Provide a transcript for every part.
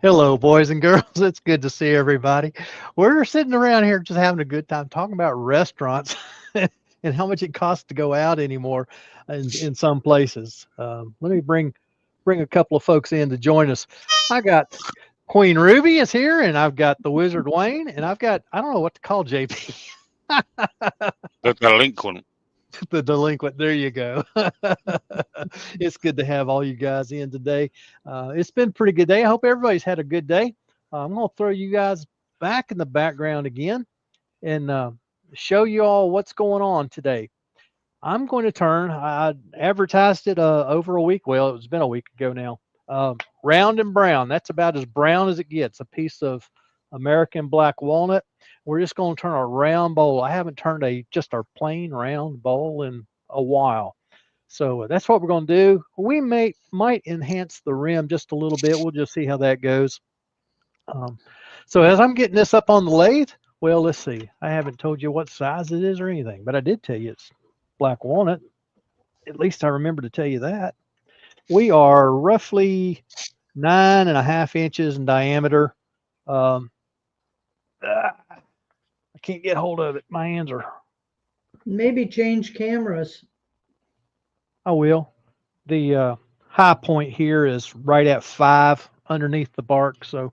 Hello, boys and girls. It's good to see everybody. We're sitting around here just having a good time talking about restaurants and how much it costs to go out anymore in some places. Let me bring a couple of folks in to join us. I got Queen Ruby is here, and I've got the Wizard Wayne, and I've got I don't know what to call JP. The delinquent. The delinquent. There you go. It's good to have all you guys in today. It's been a pretty good day. I hope everybody's had a good day. I'm going to throw you guys back in the background again and show you all what's going on today. I'm going to turn, I advertised it over a week. Well, it's been a week ago now. Round and brown. That's about as brown as it gets. A piece of American black walnut. We're just going to turn a round bowl. I haven't turned just our plain round bowl in a while. So that's what we're going to do. We might enhance the rim just a little bit. We'll just see how that goes. Um, so as I'm getting this up on the lathe, well, let's see. I haven't told you what size it is or anything, but I did tell you it's black walnut. At least I remember to tell you that. We are roughly 9.5 inches in diameter. Um, I can't get hold of it. My hands are. Maybe change cameras. I will. The high point here is right at 5 underneath the bark. So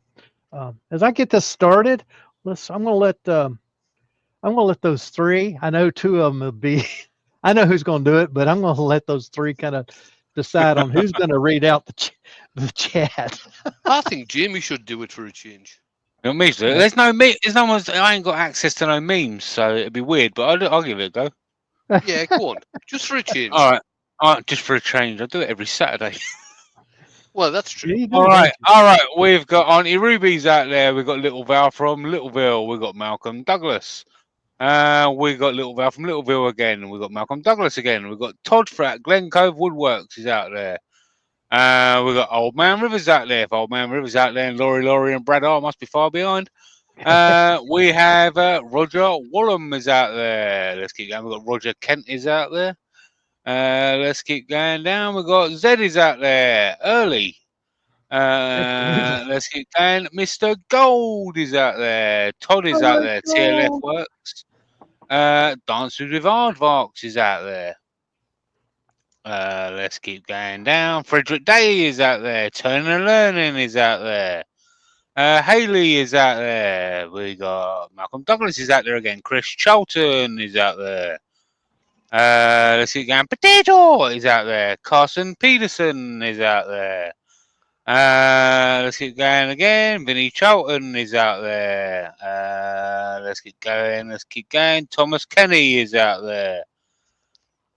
as I get this started, I'm gonna let those three. I know two of them will be. I know who's going to do it, but I'm going to let those three kind of decide on who's going to read out the chat. I think Jimmy should do it for a change. You know what I mean? There's no me. There's no one's. I ain't got access to no memes, so it'd be weird. But I'll give it a go. Yeah, go on. Just for a change. All right. Just for a change, I do it every Saturday. Well, that's true. All right. We've got Auntie Ruby's out there. We've got Little Val from Littleville. We've got Malcolm Douglas. We got Little Val from Littleville again. We've got Malcolm Douglas again. We've got Todd Fratt, Glen Cove Woodworks is out there. We've got Old Man Rivers out there. If Old Man Rivers out there, and Laurie and Brad R must be far behind. We have Roger Wallum is out there. Let's keep going. We've got Roger Kent is out there. Let's keep going down. We've got Zed is out there. Early. Let's keep going. Mr. Gold is out there. Todd is out there. TLF Works. Dancing with Aardvarks is out there. Let's keep going down. Frederick Day is out there. Turner Learning is out there. Haley is out there. We got Malcolm Douglas is out there again. Chris Charlton is out there. Let's keep going. Potato is out there. Carson Peterson is out there. Let's keep going again. Vinnie Charlton is out there. Let's keep going. Let's keep going. Thomas Kenny is out there.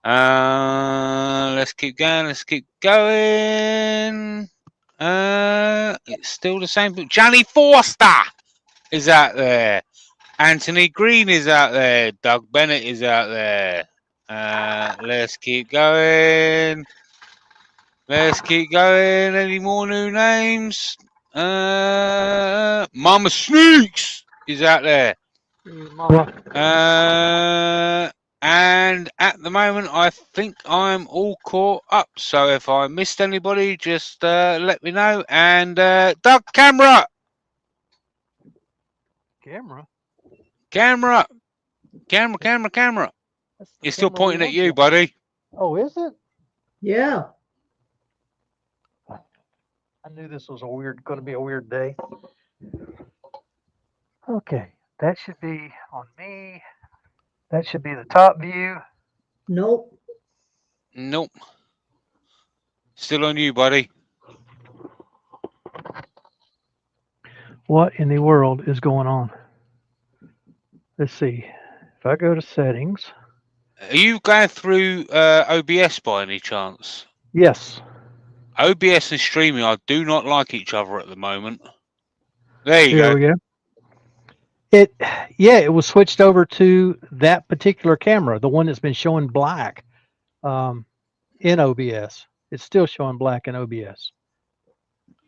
Let's keep going. Let's keep going. It's still the same. Johnny Forster is out there. Anthony Green is out there. Doug Bennett is out there. Let's keep going. Let's keep going. Any more new names? Mama Sneaks is out there. And at the moment, I think I'm all caught up. So if I missed anybody, just let me know. And Doug, camera. It's still pointing at you, buddy. Oh, is it? Yeah. I knew this was going to be a weird day. Okay, that should be on me. That should be the top view. Nope. Nope. Still on you, buddy. What in the world is going on? Let's see. If I go to settings. Are you going through OBS by any chance? Yes. OBS and StreamYard do not like each other at the moment. There you go. We go. It was switched over to that particular camera, the one that's been showing black in OBS. It's still showing black in OBS.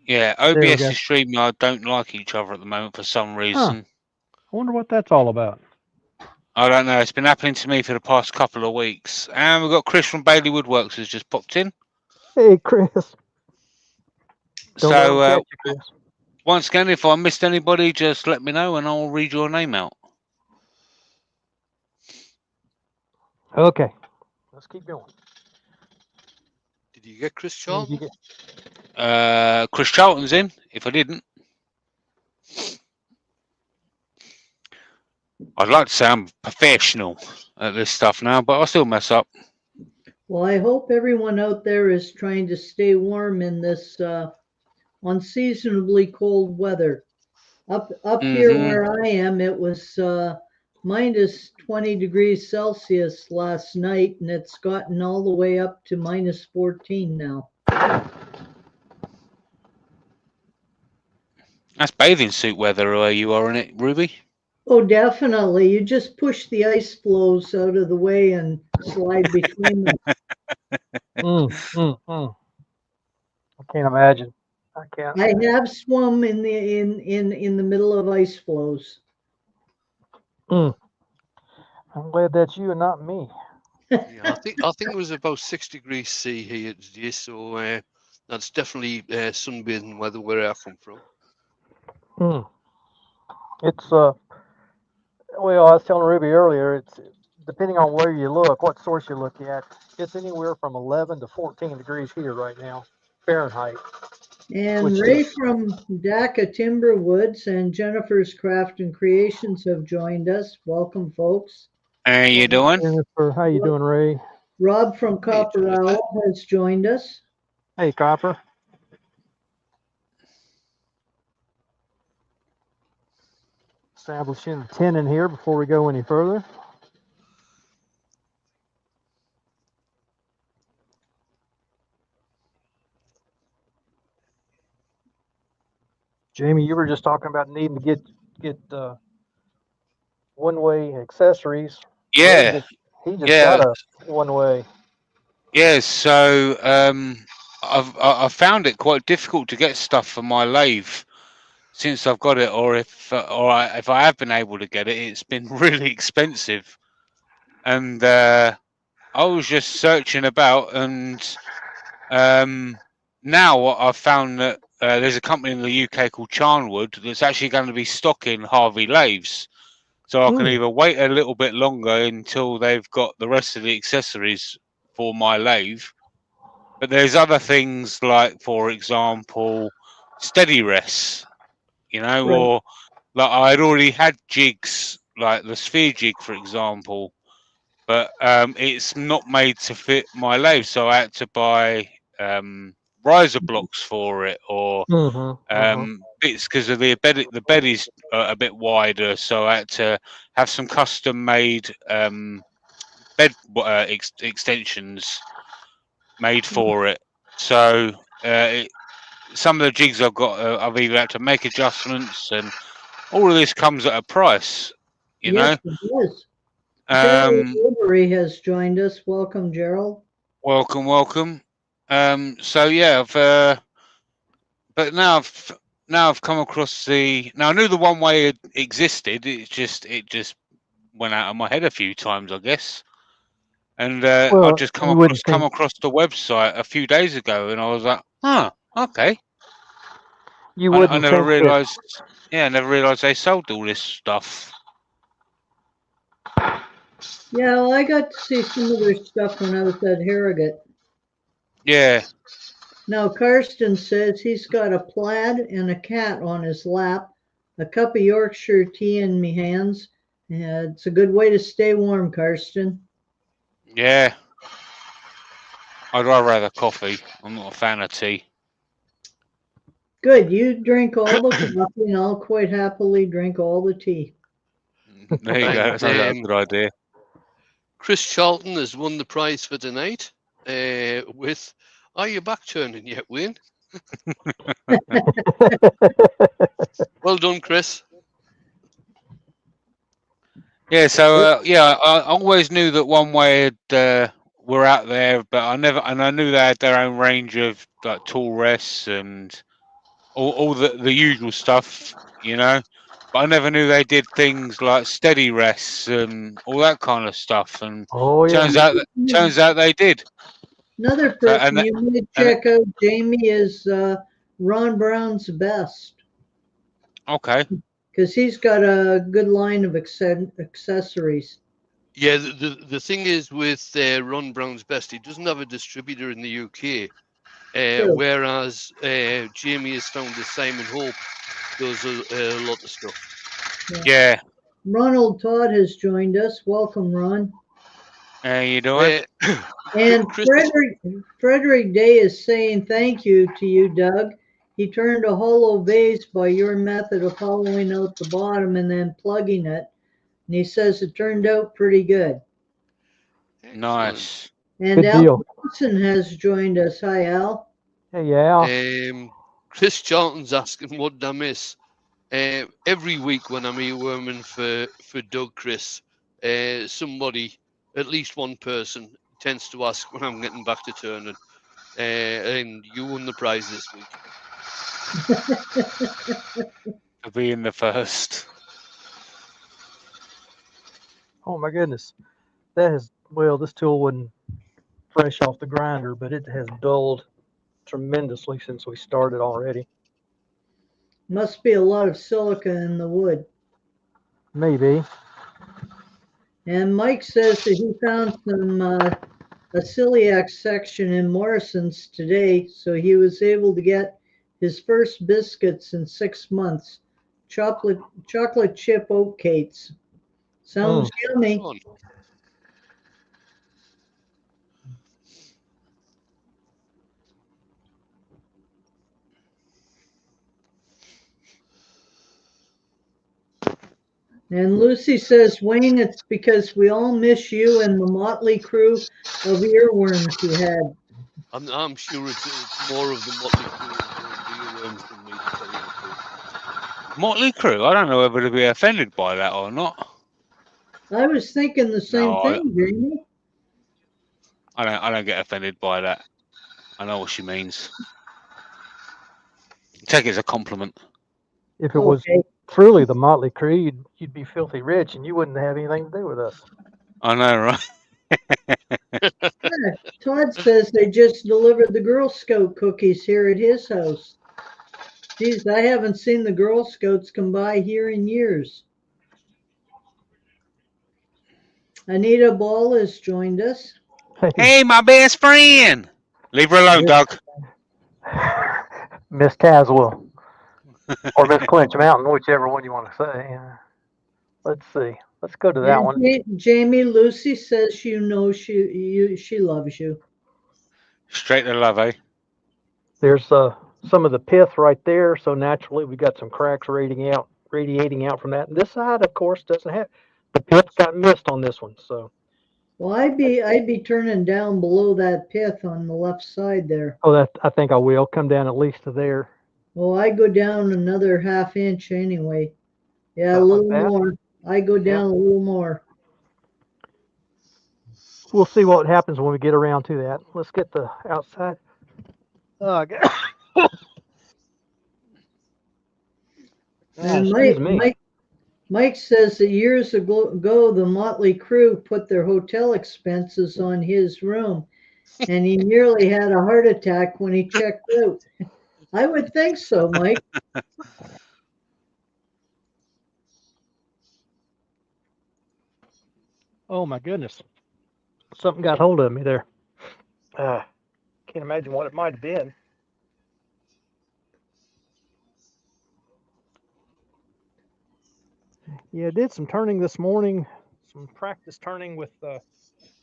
Yeah, OBS and StreamYard don't like each other at the moment for some reason. I wonder what that's all about. I don't know. It's been happening to me for the past couple of weeks. And we've got Chris from Bailey Woodworks who's just popped in. Hey, Chris. So, once again, if I missed anybody, just let me know and I'll read your name out. Okay, let's keep going. Did you get Chris Who did you Charlton? get? Chris Charlton's in. If I didn't, I'd like to say I'm professional at this stuff now, but I still mess up. Well, I hope everyone out there is trying to stay warm in this unseasonably cold weather. Up here Mhm. where I am, it was minus 20 degrees Celsius last night, and it's gotten all the way up to minus 14 now. That's bathing suit weather where you are in it, Ruby. Oh, definitely. You just push the ice floes out of the way and slide between them. I can't imagine. I can't. I have swum in the middle of ice floes. I'm glad that's you and not me. Yeah, I think it was about 6 degrees C here today, so that's definitely sunbathing weather where I come from. It's well, I was telling Ruby earlier. It's depending on where you look, what source you look at. It's anywhere from 11 to 14 degrees here right now, Fahrenheit. And Which Ray is- from DACA Timber Woods and Jennifer's Craft and Creations have joined us. Welcome, folks. How you doing? Jennifer, how you doing, Ray? Rob from Hey, Copper Jennifer. Owl has joined us. Hey, Copper. Establishing the 10 in here before we go any further. Jamie, you were just talking about needing to get one-way accessories. Yeah, He just yeah. got a one-way. Yeah. So I've found it quite difficult to get stuff for my lathe since I've got it, or if I have been able to get it, it's been really expensive. And I was just searching about, and now what I've found that there's a company in the UK called Charnwood that's actually going to be stocking Harvey lathes. So I can either wait a little bit longer until they've got the rest of the accessories for my lathe. But there's other things like, for example, steady rests, Right. or like I'd already had jigs, like the sphere jig, for example, but it's not made to fit my lathe. So I had to buy riser blocks for it, or bits because of the bed. The bed is a bit wider, so I had to have some custom made bed extensions made for it. So some of the jigs I've got, I've either had to make adjustments, and all of this comes at a price. Yes, it is. Gerald Woodbury has joined us. Welcome, Gerald. Welcome. So yeah, but now I've come across now I knew the one way existed. It just went out of my head a few times, I guess. And I've just come across the website a few days ago, and I was like, okay. I never realised. Yeah, I never realised they sold all this stuff. Yeah, well, I got to see some of their stuff when I was at Harrogate. Yeah. Now, Karsten says he's got a plaid and a cat on his lap, a cup of Yorkshire tea in me hands. And it's a good way to stay warm, Karsten. Yeah. I'd rather have a coffee. I'm not a fan of tea. Good. You drink all the coffee, and I'll quite happily drink all the tea. There you go. That sounds like a good idea. Chris Charlton has won the prize for tonight with Are You Back Turning Yet, Wayne? Well done, Chris. Yeah, so I always knew that One Way were out there, but I knew they had their own range of like tool rests and all the usual stuff, But I never knew they did things like steady rests and all that kind of stuff. And turns out they did. Another person you need to check out, Jamie, is Ron Brown's Best. Okay. because he's got a good line of accessories. Yeah, the thing is with Ron Brown's Best, he doesn't have a distributor in the UK, True. whereas Jamie has found that Simon Hope does a lot of stuff. Yeah. Ronald Todd has joined us. Welcome, Ron. How you doing? And Chris, Frederick Day is saying thank you to you, Doug. He turned a hollow vase by your method of hollowing out the bottom and then plugging it. And he says it turned out pretty good. Nice. And Good Al deal. Johnson has joined us. Hi, Al. Hey, yeah. Chris Charlton's asking what did I miss? Every week when I'm earworming for Doug Chris, somebody, at least one person, tends to ask when I'm getting back to turning. And you won the prize this week. For being the first. Oh my goodness. That has, well, this tool wasn't fresh off the grinder, but it has dulled tremendously since we started already. Must be a lot of silica in the wood. Maybe. And Mike says that he found some a celiac section in Morrison's today, so he was able to get his first biscuits in 6 months. Chocolate chip oat cakes. Sounds yummy. Fun. And Lucy says, Wayne, it's because we all miss you and the motley crew of earworms you had. I'm sure it's more of the Motley Crue and the earworms than me, to tell you the truth. Motley Crue. I don't know whether to be offended by that or not. I was thinking the same No, thing, Jamie. I don't get offended by that. I know what she means. Take it as a compliment. If it was truly the Motley Crue, you'd be filthy rich and you wouldn't have anything to do with us. I know, right? Yeah, Todd says they just delivered the Girl Scout cookies here at his house. Geez, I haven't seen the Girl Scouts come by here in years. Anita Ball has joined us. Hey, my best friend. Leave her alone, Doug. Miss Caswell. Or Miss Clinch Mountain, whichever one you want to say. Let's see. Let's go to that And one. Jamie, Lucy says you know she loves you. Straight to love, eh? There's some of the pith right there, so naturally we got some cracks radiating out from that. And this side, of course, doesn't have the pith got missed on this one. So Well, I'd be turning down below that pith on the left side there. that I think I will come down at least to there. Well, I go down another half inch anyway. Yeah, a Something little like that. more. I go down a little more. We'll see what happens when we get around to that. Let's get the outside. And Excuse me. Mike says that years ago, the Motley Crue put their hotel expenses on his room, and he nearly had a heart attack when he checked out. I would think so, Mike. Oh my goodness. Something got hold of me there. Can't imagine what it might have been. Yeah, I did some turning this morning, some practice turning with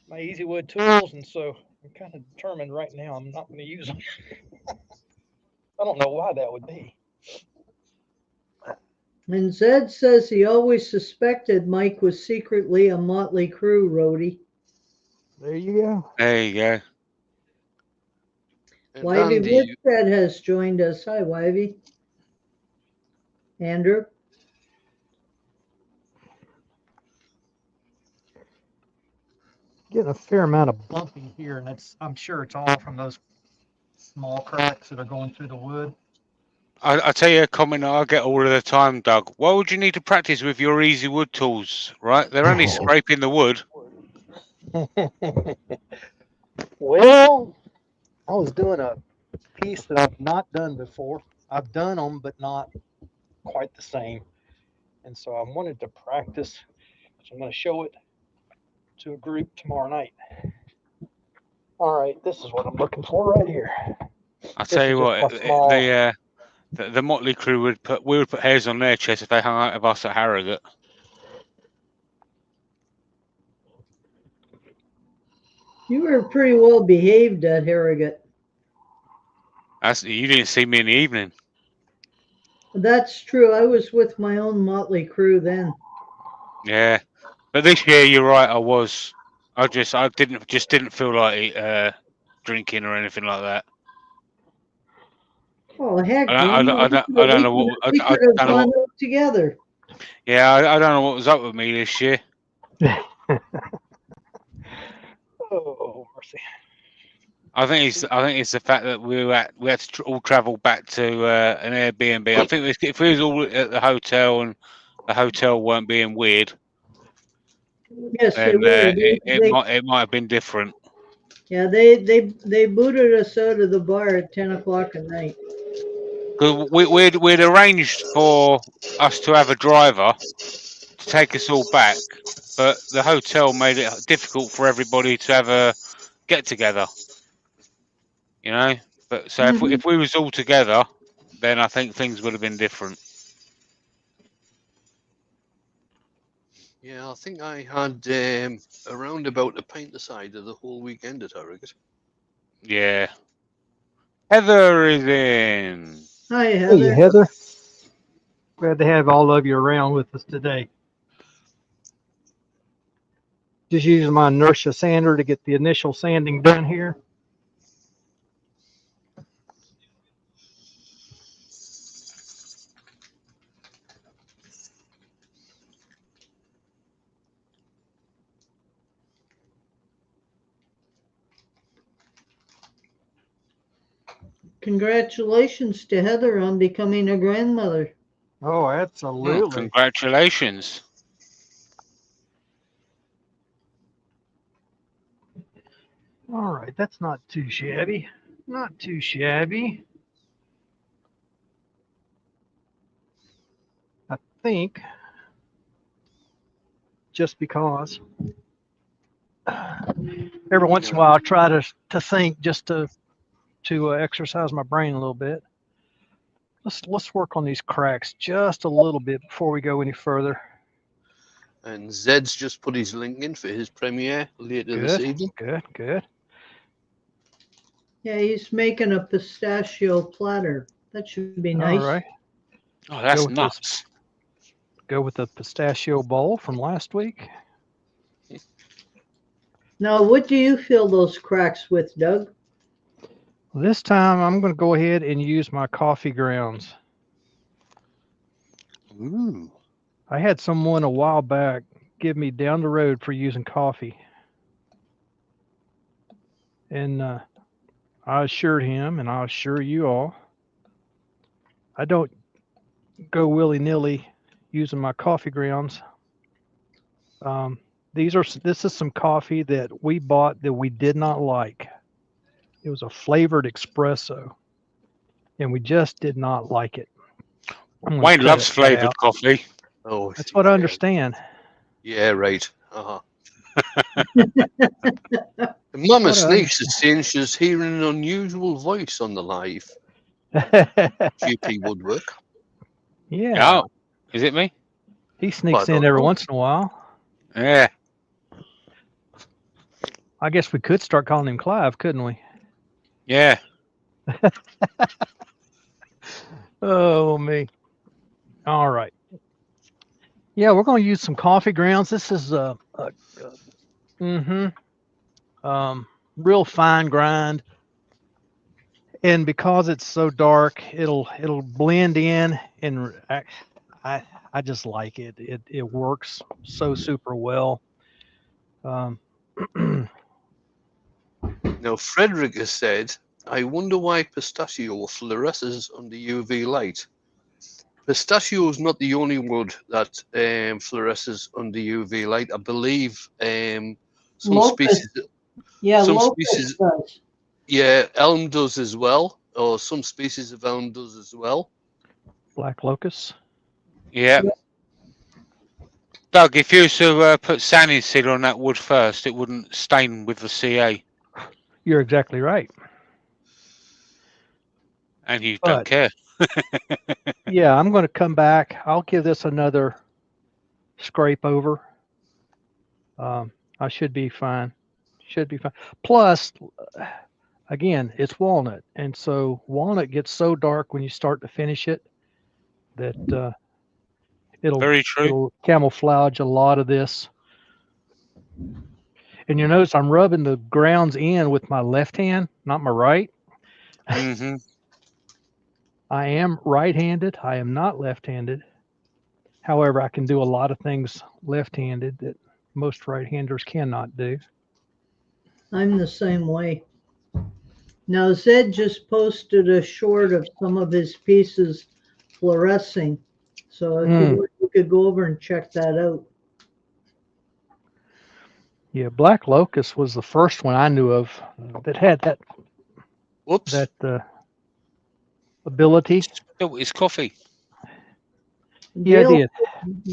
my Easy Wood tools, and so I'm kind of determined right now I'm not going to use them. I don't know why that would be. And Zed says he always suspected Mike was secretly a Motley Crue roadie. There you go. There you go. And Wivey Randy, Woodstead has joined us. Hi, Wivey. Andrew. Getting a fair amount of bumping here, and I'm sure it's all from those small cracks that are going through the wood. I tell you a comment I get all of the time, Doug. Why would you need to practice with your easy wood tools, right? They're only scraping the wood. Well, I was doing a piece that I've not done before. I've done them, but not quite the same. And so I wanted to practice. So I'm going to show it to a group tomorrow night. All right, this is what I'm looking for right here. I This tell is you just what, my small. the Motley Crew would put hairs on their chest if they hung out with us at Harrogate. You were pretty well behaved at Harrogate. You didn't see me in the evening. That's true. I was with my own motley crew then. Yeah, but this year you're right. I didn't feel like drinking or anything like that. Oh heck, I Jim! don't know what We I could have don't know gone what. out together. Yeah, I don't know what was up with me this year. Oh mercy! I think it's the fact that we had to all travel back to an Airbnb. I think if we was all at the hotel and the hotel weren't being weird, Yes, they then were. it might have been different. Yeah, they booted us out of the bar at 10 o'clock at night. Because we'd arranged for us to have a driver to take us all back, but the hotel made it difficult for everybody to have a get together. You know, but so if we was all together, then I think things would have been different. Yeah, I think I had around about a pint aside of the whole weekend at Harrogate. Yeah. Heather is in. Hi, Hey, Heather. Heather. Glad to have all of you around with us today. Just using my inertia sander to get the initial sanding done here. Congratulations to Heather on becoming a grandmother. Oh, absolutely. Congratulations. All right, that's not too shabby. Not too shabby. I think just because every once in a while I try to think just to exercise my brain a little bit. Let's work on these cracks just a little bit before we go any further. And Zed's just put his link in for his premiere later this evening. Good. Yeah, he's making a pistachio platter. That should be nice. All right. Oh, that's nuts. Go with the pistachio bowl from last week. Now, what do you fill those cracks with, Doug? This time I'm going to go ahead and use my coffee grounds. Ooh. I had someone a while back give me down the road for using coffee. And I assured him, and I assure you all, I don't go willy-nilly using my coffee grounds. This is some coffee that we bought that we did not like. It was a flavored espresso, and we just did not like it. Wayne loves flavored coffee. Oh, that's what I understand. Yeah, right. Mama Sneaks is saying she's hearing an unusual voice on the live. GP Woodwork. Yeah. Oh, is it me? He sneaks in every once in a while. Yeah. I guess we could start calling him Clive, couldn't we? Yeah. Oh, me. All right. Yeah, we're going to use some coffee grounds. This is real fine grind, and because it's so dark, it'll blend in, and I just like it. It works so super well. Now, Frederick has said, I wonder why pistachio fluoresces under UV light. Pistachio is not the only wood that fluoresces under UV light. I believe some species. Yeah, some locust species. does. Yeah, elm does as well, or some species of elm does as well. Black locust. Yeah. Doug, if you was to put sanding sealer on that wood first, it wouldn't stain with the CA, You're exactly right. and you don't But care. yeah, I'm going to come back. I'll give this another scrape over. I should be fine. Should be fine. Plus, again, it's walnut, and so walnut gets so dark when you start to finish it that it'll Very true. it'll camouflage a lot of this. And you notice I'm rubbing the grounds in with my left hand, not my right. Hmm. I am right-handed. I am not left-handed. However, I can do a lot of things left-handed that most right-handers cannot do. I'm the same way. Now, Zed just posted a short of some of his pieces fluorescing. So if you could go over and check that out. Yeah, Black Locust was the first one I knew of that had that Whoops. ability. Oh, it's coffee. Yeah, I did.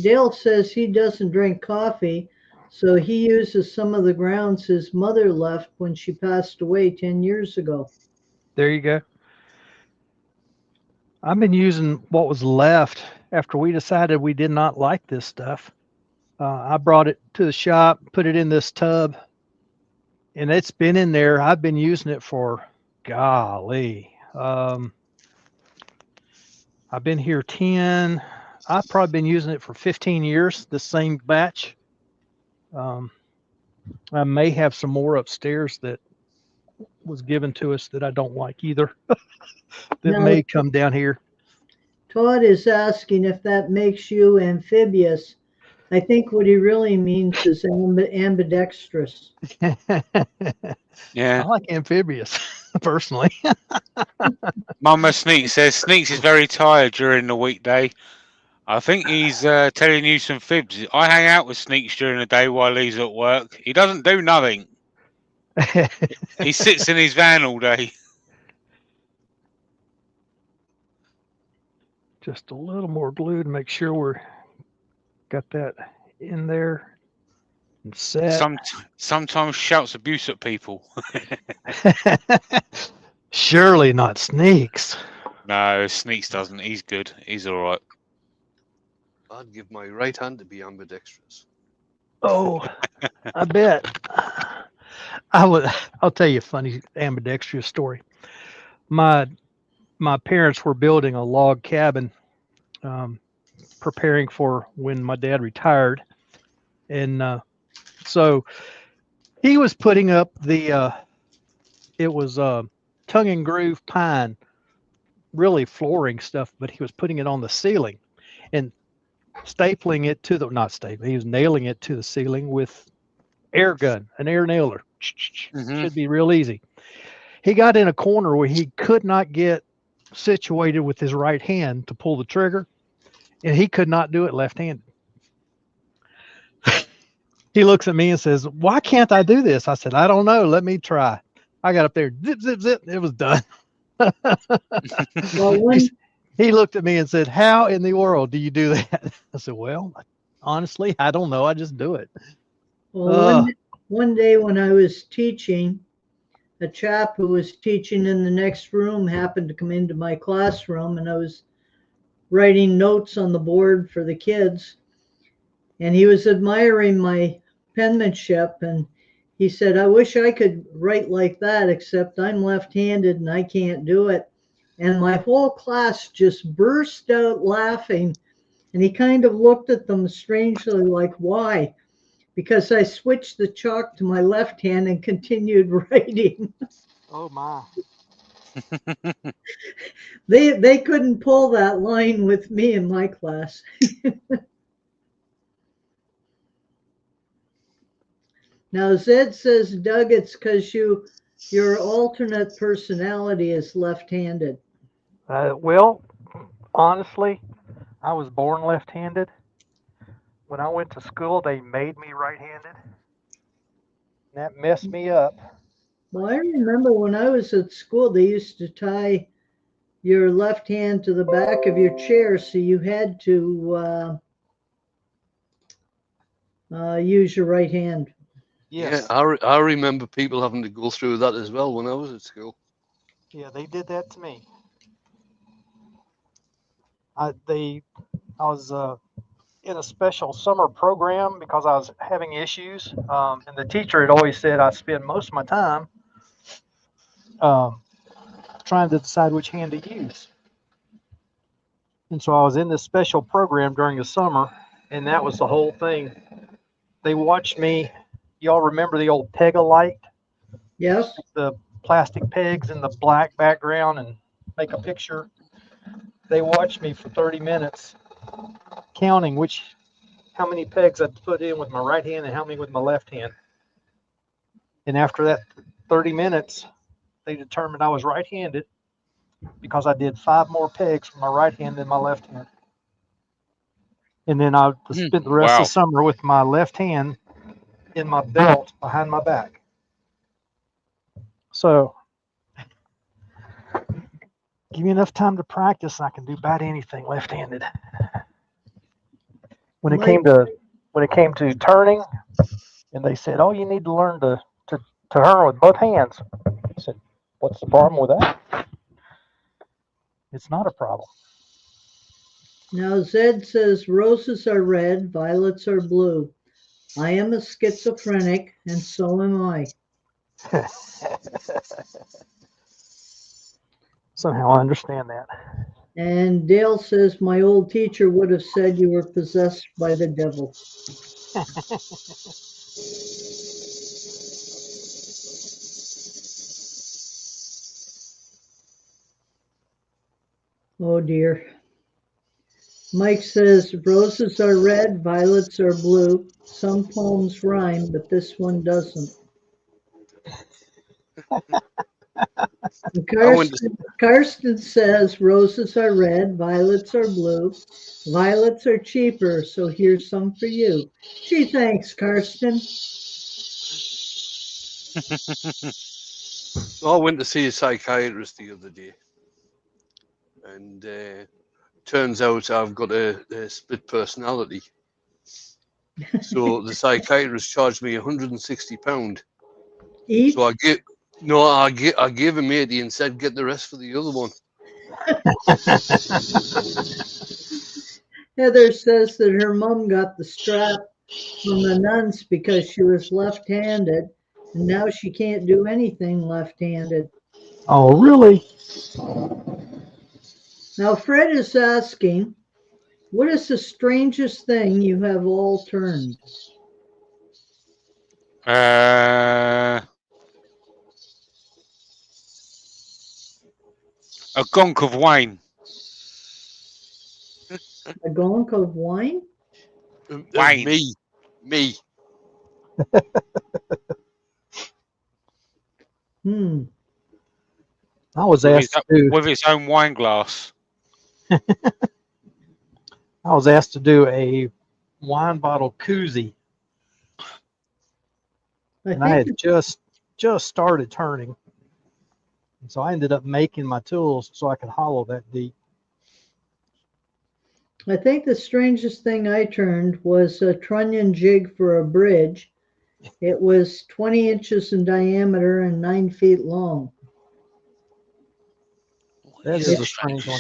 Dale says he doesn't drink coffee, so he uses some of the grounds his mother left when she passed away 10 years ago. There you go. I've been using what was left after we decided we did not like this stuff. I brought it to the shop, put it in this tub, and it's been in there. I've been using it for, golly, I've been here 10. I've probably been using it for 15 years, the same batch. I may have some more upstairs that was given to us that I don't like either that may come down here. Todd is asking if that makes you amphibious. I think what he really means is ambidextrous. Yeah. I like amphibious personally. Mama Sneaks says Sneaks is very tired during the weekday. I think he's telling you some fibs. I hang out with Sneaks during the day while he's at work. He doesn't do nothing. He sits in his van all day. Just a little more glue to make sure we're got that in there and set. Sometimes shouts abuse at people. Surely not Sneaks. No, Sneaks doesn't. He's good. He's all right. I'd give my right hand to be ambidextrous. Oh, I bet. I'll tell you a funny ambidextrous story. My parents were building a log cabin, preparing for when my dad retired, and so he was putting up it was tongue and groove pine, really flooring stuff, but he was putting it on the ceiling and stapling it to the, not stapling, he was nailing it to the ceiling with air gun, an air nailer. Should be real easy. He got in a corner where he could not get situated with his right hand to pull the trigger, and he could not do it left-handed. He looks at me and says, "Why can't I do this?" I said, "I don't know. Let me try." I got up there, zip, zip, zip. It was done. Well, he looked at me and said, "How in the world do you do that?" I said, "Well, honestly, I don't know. I just do it." Well, one day when I was teaching, a chap who was teaching in the next room happened to come into my classroom, and I was writing notes on the board for the kids. And he was admiring my penmanship, and he said, "I wish I could write like that, except I'm left-handed and I can't do it." And my whole class just burst out laughing. And he kind of looked at them strangely, like, "Why?" Because I switched the chalk to my left hand and continued writing. Oh my. They couldn't pull that line with me in my class. Now Zed says, Doug, it's because your alternate personality is left-handed. Well, honestly, I was born left-handed. When I went to school, they made me right-handed. That messed me up. Well, I remember when I was at school, they used to tie your left hand to the back of your chair, so you had to use your right hand. Yes. Yeah, I remember people having to go through that as well when I was at school. Yeah, they did that to me. I was in a special summer program because I was having issues, and the teacher had always said I spend most of my time um, trying to decide which hand to use. And so I was in this special program during the summer, and that was the whole thing. They watched me. Y'all remember the old Peg-a-Light? Yes. The plastic pegs in the black background and make a picture. They watched me for 30 minutes counting how many pegs I'd put in with my right hand and how many with my left hand. And after that 30 minutes, they determined I was right-handed because I did 5 more pegs from my right hand than my left hand. And then I spent the rest of Wow. the summer with my left hand in my belt behind my back. So give me enough time to practice, and I can do about anything left-handed. When it came to turning, and they said, "Oh, you need to learn to turn with both hands." I said, "What's the problem with that?" It's not a problem. Now Zed says roses are red, violets are blue. I am a schizophrenic, and so am I. Somehow I understand that. And Dale says my old teacher would have said you were possessed by the devil. Oh dear. Mike says roses are red, violets are blue. Some poems rhyme, but this one doesn't. Karsten says roses are red, violets are blue. Violets are cheaper, so here's some for you. Gee, thanks, Karsten. I went to see a psychiatrist the other day, and turns out I've got a split personality. So the psychiatrist charged me £160. Each? So I gave him 80 and said get the rest for the other one. Heather says that her mom got the strap from the nuns because she was left-handed, and now she can't do anything left-handed. Oh, really? Now Fred is asking, what is the strangest thing you have all turned? A gonk of wine. A gonk of wine? Wine. Me. I was asked with its own wine glass. I was asked to do a wine bottle koozie, and I had just started turning, and so I ended up making my tools so I could hollow that deep. I think the strangest thing I turned was a trunnion jig for a bridge. It was 20 inches in diameter and 9 feet long. That is a strange one.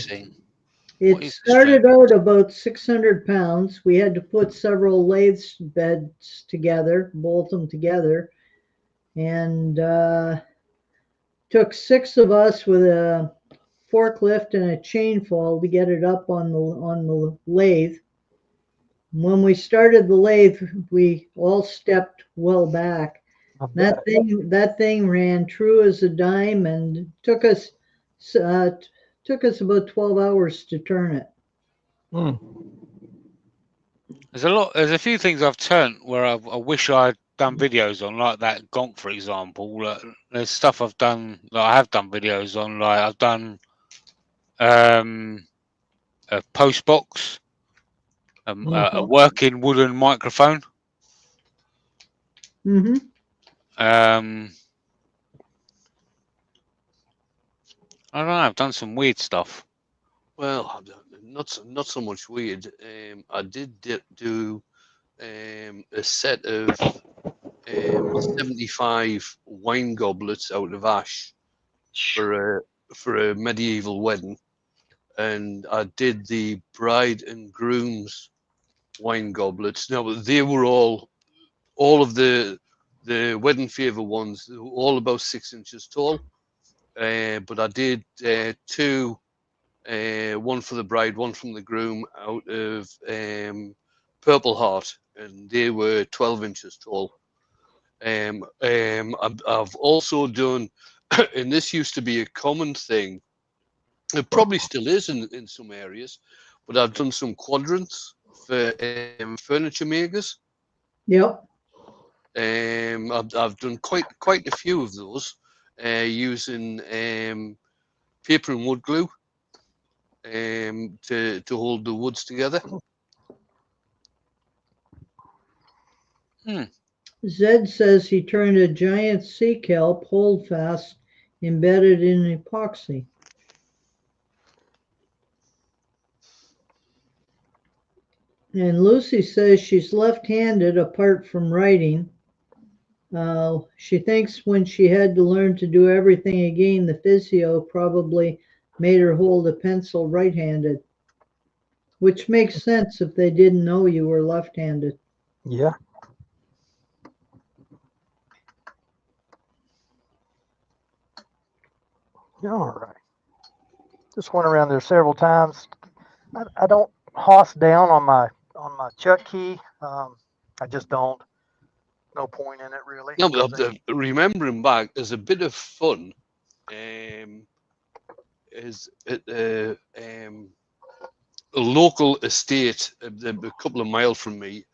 It started out about 600 pounds. We had to put several lathe beds together, bolt them together, and took 6 of us with a forklift and a chain fall to get it up on the lathe. When we started the lathe, we all stepped well back. That thing ran true as a dime and took us about 12 hours to turn it. There's a few things I've turned where I wish I'd done videos on, like that gonk, for example. There's stuff I've done that I have done videos on. Like I've done a post box, a working wooden microphone. I don't know. I've done some weird stuff. Well, not so much weird. I did do a set of 75 wine goblets out of ash for a medieval wedding, and I did the bride and groom's wine goblets. Now they were all of the wedding favour ones, they were all about 6 inches tall. But I did two, one for the bride, one from the groom, out of Purple Heart, and they were 12 inches tall. I've also done, and this used to be a common thing. It probably still is in some areas, but I've done some quadrants for furniture makers. Yep. I've done quite a few of those using paper and wood glue to hold the woods together. Zed says he turned a giant sea kelp holdfast embedded in epoxy. And Lucy says she's left-handed apart from writing. She thinks when she had to learn to do everything again, the physio probably made her hold a pencil right-handed, which makes sense if they didn't know you were left-handed. Yeah. All right. Just went around there several times. I don't hoss down on my chuck key. I just don't. No point in it really. No, but remembering back, there's a bit of fun. Is at a local estate, a couple of miles from me,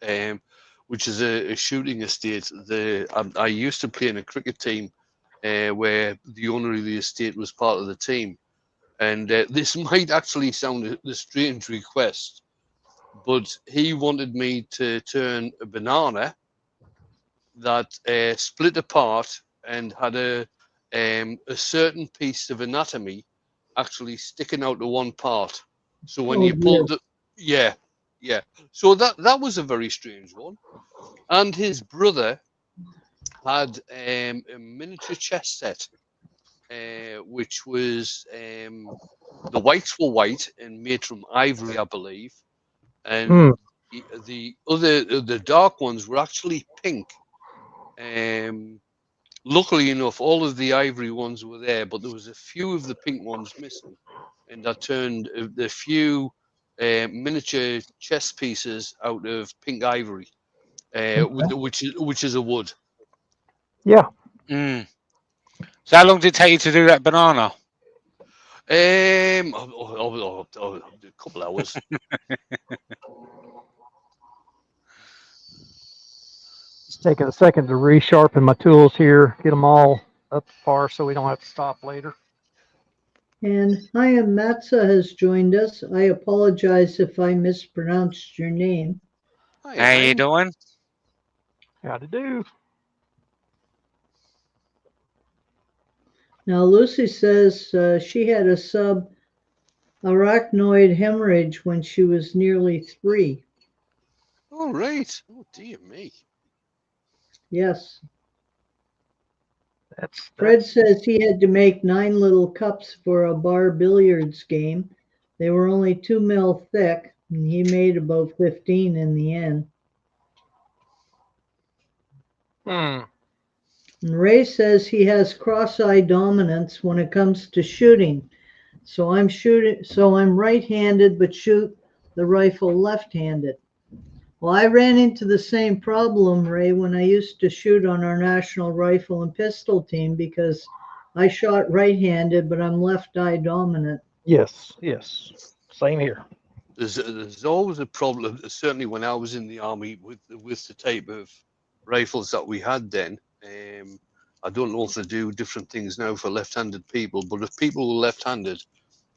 which is a shooting estate. I used to play in a cricket team where the owner of the estate was part of the team. And this might actually sound a strange request, but he wanted me to turn a banana that split apart and had a certain piece of anatomy actually sticking out to one part. So when you pulled it, yeah. So that was a very strange one. And his brother had a miniature chess set, which was the whites were white and made from ivory, I believe, and the dark ones were actually pink. Luckily enough, all of the ivory ones were there, but there was a few of the pink ones missing, and I turned the few miniature chess pieces out of pink ivory, which is a wood. Yeah. So how long did it take you to do that banana? A couple hours. Just taking a second to resharpen my tools here, get them all up to par so we don't have to stop later. And Hiya Matza has joined us. I apologize if I mispronounced your name. How you doing? Howdy do. Now, Lucy says she had a subarachnoid hemorrhage when she was nearly 3. All right. Oh, dear me. Yes. Fred says he had to make 9 little cups for a bar billiards game. They were only 2 mil thick, and he made about 15 in the end. And Ray says he has cross-eye dominance when it comes to shooting. So I'm right-handed but shoot the rifle left-handed. Well, I ran into the same problem, Ray, when I used to shoot on our national rifle and pistol team, because I shot right-handed, but I'm left-eye dominant. Yes. Same here. There's always a problem, certainly when I was in the army, with the type of rifles that we had then. I don't know if they do different things now for left-handed people, but if people were left-handed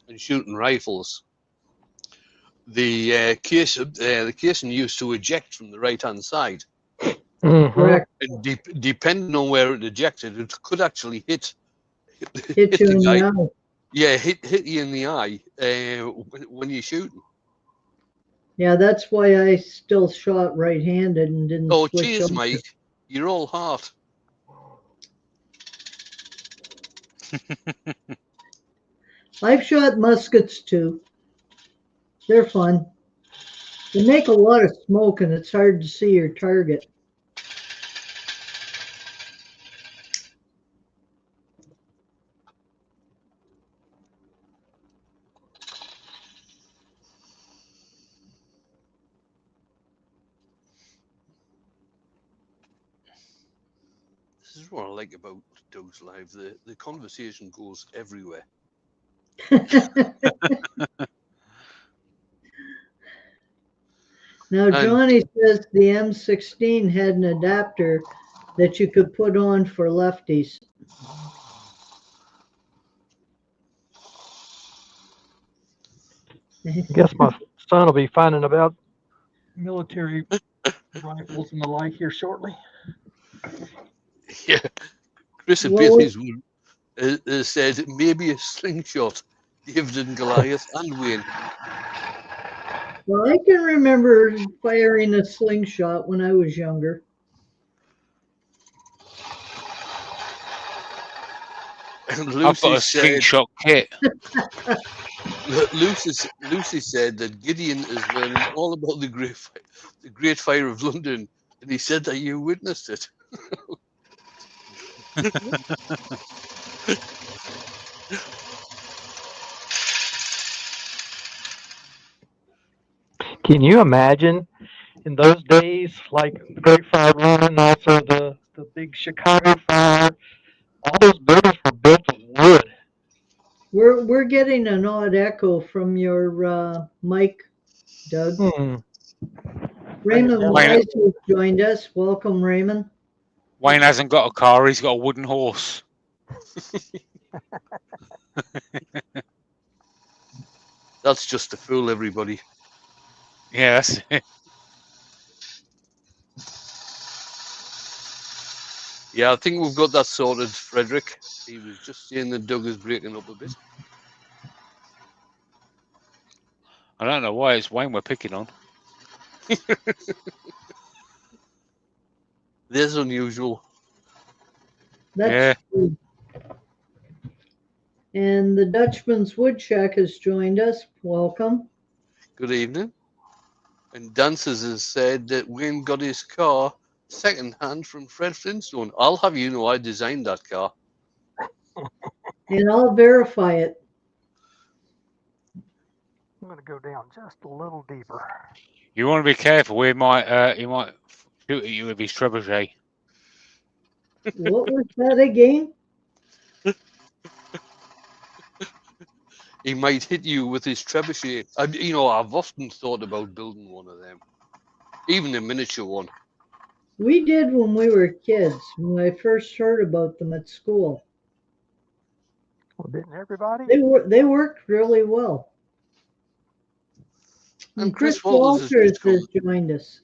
and shooting rifles, the casing used to eject from the right-hand side. Correct. And depending on where it ejected, it could actually hit you the in guy. the eye. Yeah, hit you in the eye when you're shooting. Yeah, that's why I still shot right-handed and didn't Oh, switch cheers, over. Mike. You're all heart. I've shot muskets too. They're fun. They make a lot of smoke and it's hard to see your target. This is what I like about Doug's Live. The conversation goes everywhere. Now, And Johnny says the M16 had an adapter that you could put on for lefties. Guess my son will be finding about military rifles and the like here shortly. yeah, Chris and Well, Bailey's said maybe a slingshot. David and Goliath and Wayne. well, I can remember firing a slingshot when I was younger. And I've Lucy got a said, slingshot kit. Lucy said that Gideon is learning all about the Great Fire of London, and he said that you witnessed it. Can you imagine in those days, like the Great Fire of London, and also the big Chicago fire? All those buildings were built of wood. We're getting an odd echo from your mic, Doug. Raymond Wayne, Wise has joined us. Welcome, Raymond. Wayne hasn't got a car. He's got a wooden horse. That's just to fool everybody. Yeah, that's it. Yeah, I think we've got that sorted, Frederick. He was just saying that Doug is breaking up a bit. I don't know why it's Wayne we're picking on. There's unusual. That's Yeah. true. And the Dutchman's Woodchuck has joined us. Welcome. Good evening. And Dancers has said that Wayne got his car second hand from Fred Flintstone. I'll have you know I designed that car. And I'll verify it. I'm going to go down just a little deeper. You want to be careful. He might shoot at you with his trebuchet. What was that again? He might hit you with his trebuchet. I've often thought about building one of them, even a miniature one. We did when we were kids, when I first heard about them at school. Well, didn't everybody? They worked really well. And Chris Chris Walters Walters has has joined us.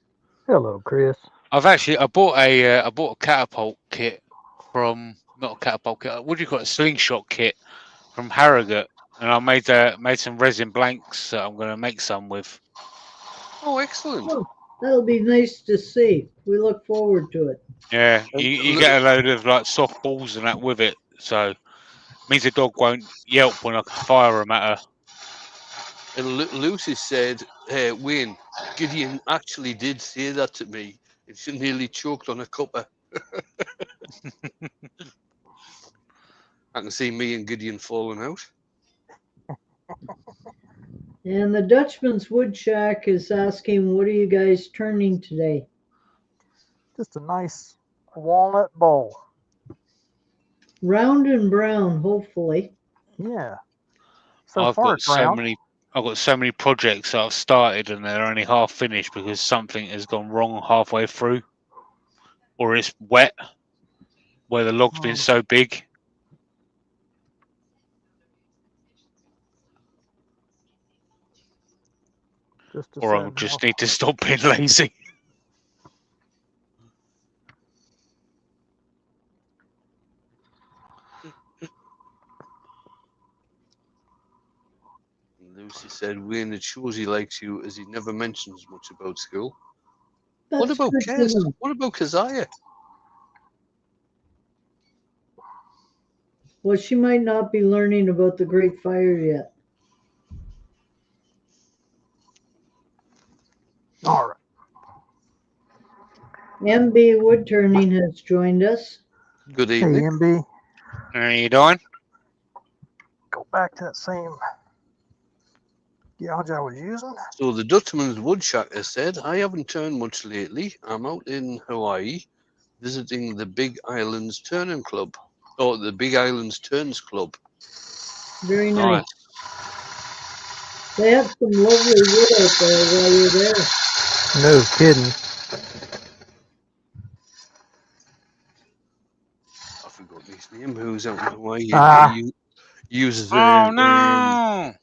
Hello, Chris. I bought a catapult kit from, not a catapult kit. What do you call it? A slingshot kit from Harrogate, and I made some resin blanks that I'm going to make some with. Oh, excellent. Oh, that'll be nice to see. We look forward to it. Yeah, And you get a load of like soft balls and that with it, so means the dog won't yelp when I can fire them at her. And Lucy said, Wayne, Gideon actually did say that to me. And she nearly choked on a cuppa. I can see me and Gideon falling out. And the Dutchman's Woodchuck is asking, what are you guys turning today? Just a nice walnut bowl. Round and brown, hopefully. Yeah. So I've far, got it's so round. many. I've got so many projects that I've started and they're only half finished because something has gone wrong halfway through, or it's wet where the log's been so big, Just a or I second. just need to stop being lazy. said, Wayne, it shows he likes you as he never mentions much about school. That's What about good to Kez? know. What about Keziah? Well, she might not be learning about the Great Fire yet. All right. MB Woodturning has joined us. Good Hey, evening. MB, How you doing? go back to that same gouge I was using. So the Dutchman's Woodchucker said, I haven't turned much lately. I'm out in Hawaii visiting the Big Islands Turning Club. Or the Big Islands Turns Club. Very nice. Nice. They have some lovely wood out there while you're there. No kidding. I forgot his name. Who's out in Hawaii? Ah. He uses Oh the no!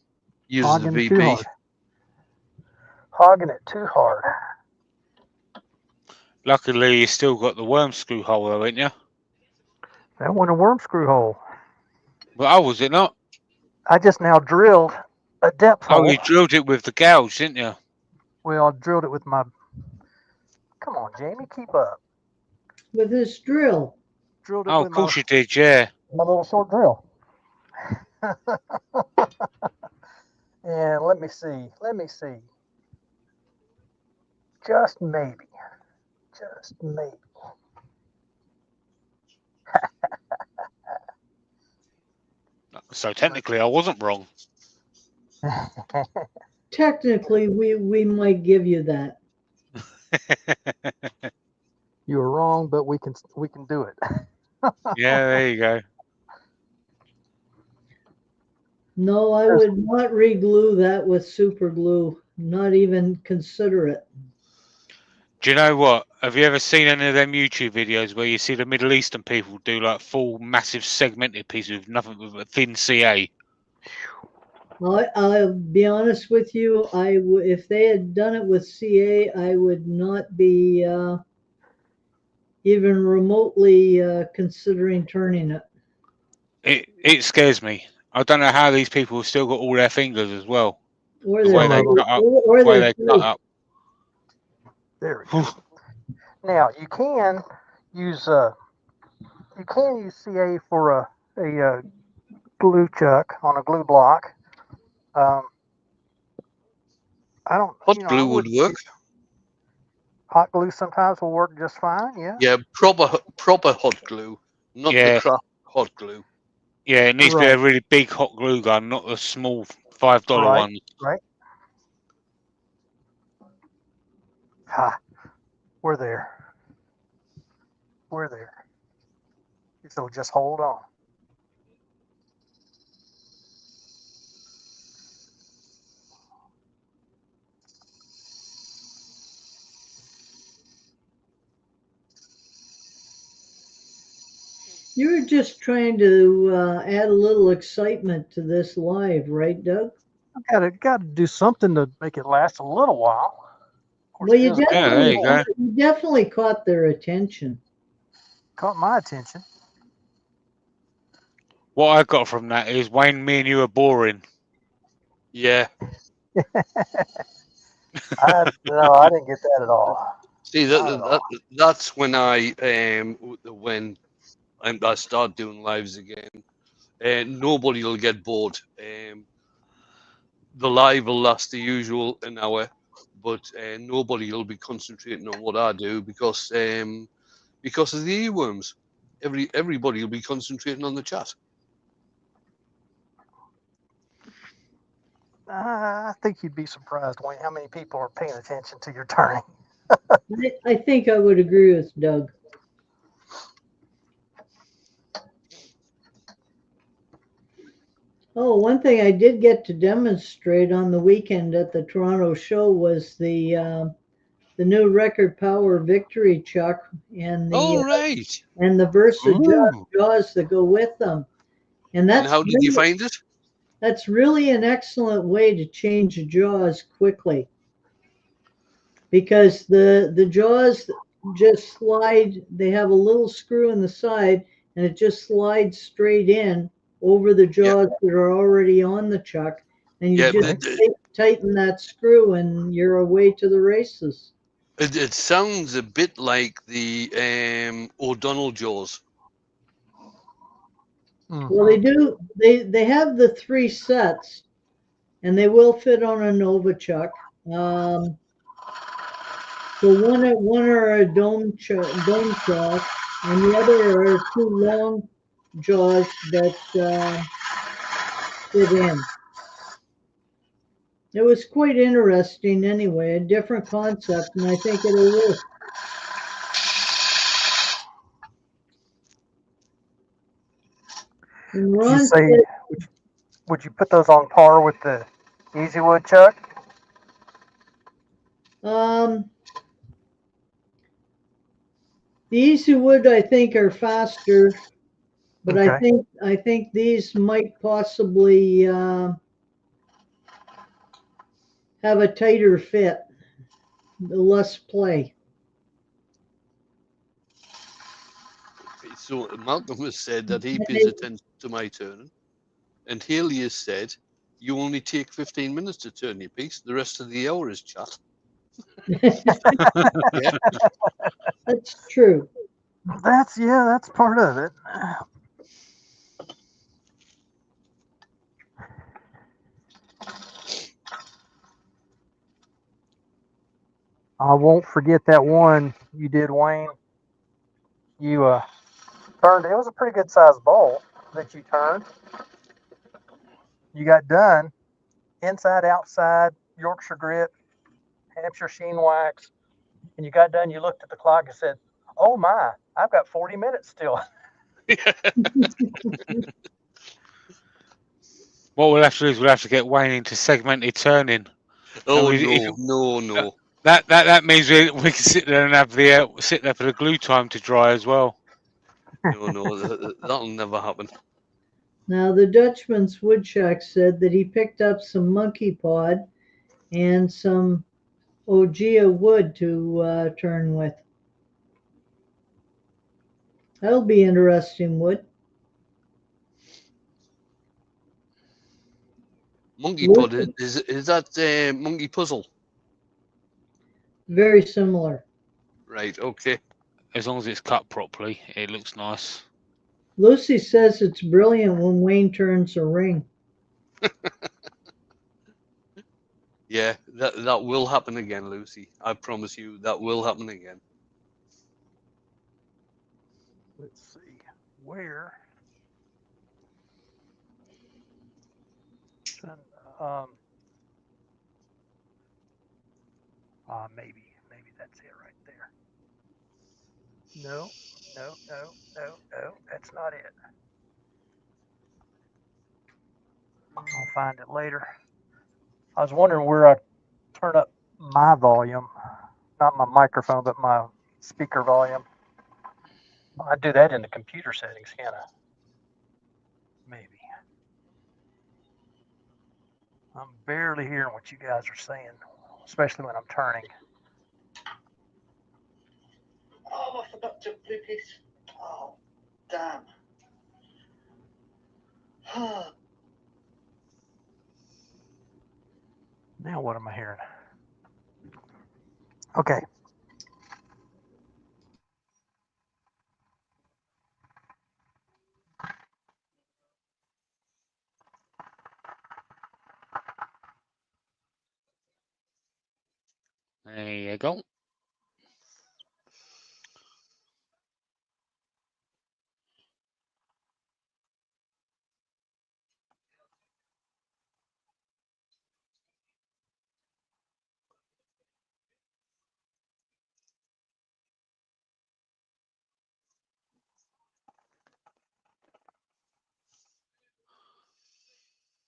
uses the Hogging it too VB. hard. Hogging it too hard. Luckily, you still got the worm screw hole, though, ain't you? That wasn't a worm screw hole. But oh, was it not? I just now drilled a depth Oh, hole. you drilled it with the gouge, didn't you? Well, I drilled it with my. Come on, Jamie, keep up. With this drill. Drilled it Oh, with of course you did, yeah. my little short drill. And let me see. Just maybe. So technically, I wasn't wrong. Technically, we might give you that. You were wrong, but we can do it. Yeah, there you go. No, I would not re-glue that with super glue. Not even consider it. Do you know what? Have you ever seen any of them YouTube videos where you see the Middle Eastern people do like full, massive segmented pieces with nothing but a thin CA? I'll be honest with you. If they had done it with CA, I would not be even remotely considering turning it. It scares me. I don't know how these people have still got all their fingers as well. Or The way their they face, cut up. or The way their they cut face. up. There we go. Now you can use CA for a glue chuck on a glue block. I don't. Hot I glue would wouldn't- work. Hot glue sometimes will work just fine. Yeah. Yeah, proper hot glue, not Yeah. the crap hot glue. Yeah, it needs to be Right. a really big hot glue gun, not the small $5 Right. one. Right. Ha. We're there. So just hold on. You were just trying to add a little excitement to this live, right, Doug? Got to do something to make it last a little while. Of course, Well, it is a Yeah, there you go. you definitely caught their attention. caught my attention. What I got from that is, Wayne, me and you are boring. Yeah. No, I didn't get that at all. See, Not at all. that's when I start doing lives again. Nobody will get bored. The live will last the usual an hour, but nobody will be concentrating on what I do because of the earworms. Everybody will be concentrating on the chat. I think you'd be surprised, Wayne, how many people are paying attention to your turning. I think I would agree with Doug. Oh, one thing I did get to demonstrate on the weekend at the Toronto show was the new record power victory chuck and Right. the Versa Ooh. jaws that go with them. And And how did you find it? That's really an excellent way to change the jaws quickly, because the jaws just slide. They have a little screw in the side, and it just slides straight in over the jaws that are already on the chuck, and you Yeah, just tighten that screw and you're away to the races. It sounds a bit like the O'Donnell jaws. Well, they do. They have the 3 sets, and they will fit on a Novichok. So one are a dome jaw, and the other are 2 long jaws that fit in. It was quite interesting anyway, a different concept, and I think it'll work. And Would you Ron say, said, would you put those on par with the Easy Wood, Chuck? the Easy Wood I think are faster, but Okay. I think these might possibly have a tighter fit, less play. So Malcolm has said that he And pays attention to my turning, and Haley has said you only take 15 minutes to turn your piece. The rest of the hour is chat. Yeah. That's true. That's part of it. I won't forget that one you did, Wayne. You turned. It was a pretty good sized bowl that you turned. You got done inside, outside, Yorkshire grit, Hampshire sheen wax, and you got done. You looked at the clock and said, "Oh my, I've got 40 minutes still." What we'll have to do is we'll have to get Wayne into segmented turning. Oh And no. that means we can sit there and have the sit there for the glue time to dry as well. No, that'll never happen. Now, the Dutchman's Woodchuck said that he picked up some monkey pod and some Ogea wood to turn with. That'll be interesting wood. Monkey Wood, pod is that monkey puzzle? very similar. Right. Okay. As long as it's cut properly, it looks nice. Lucy says it's brilliant when Wayne turns a ring. Yeah, that will happen again, Lucy. I promise you that will happen again. Let's see where. Um, maybe that's it right there. No, no. That's not it. I'll find it later. I was wondering where I turn up my volume, not my microphone, but my speaker volume. I do that in the computer settings, can I? Maybe. I'm barely hearing what you guys are saying, especially when I'm turning. Oh, I forgot to flip it. Oh, damn. Now what am I hearing? Okay. There you go.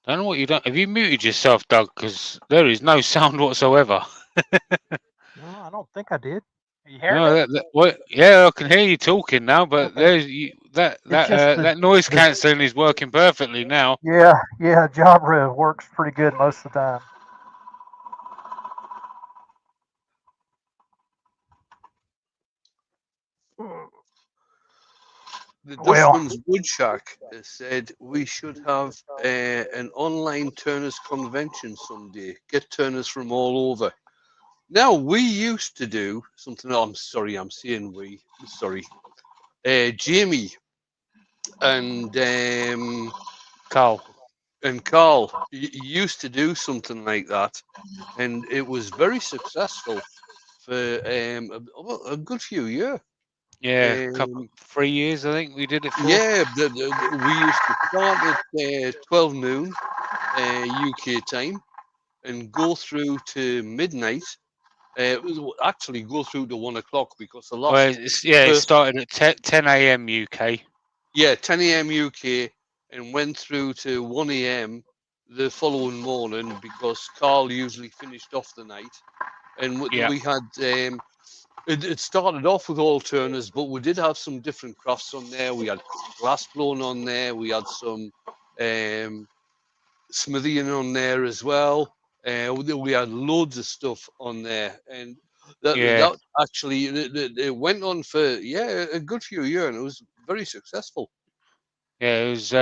Don't know what you done. Have you muted yourself, Doug? Because there is no sound whatsoever. No, I don't think I did. Are you hearing No, me? what? Yeah, I can hear you talking now, but Okay. there's It's just that noise the cancelling is working perfectly now. yeah, Jabra works pretty good most of the time. The Well- Dutchman's Wood Shack has said we should have an online Turners convention someday. Get Turners from all over. Now, we used to do something. Oh, I'm sorry, I'm saying we. Sorry. Jamie and Carl. Carl used to do something like that, and it was very successful for a good few years. Yeah, 3 years I think we did it for. Yeah, we used to start at 12 noon UK time and go through to midnight. It was actually go through to 1 o'clock because the last Well, it first- started at 10 a.m. UK. yeah 10 a.m. UK and went through to 1 a.m. the following morning because Carl usually finished off the night, and Yeah. we had it started off with all Turners, but we did have some different crafts on there. We had glass blown on there. We had some smithying on there as well. We had loads of stuff on there, and that actually it went on for a good few years, and it was very successful. Yeah, it was.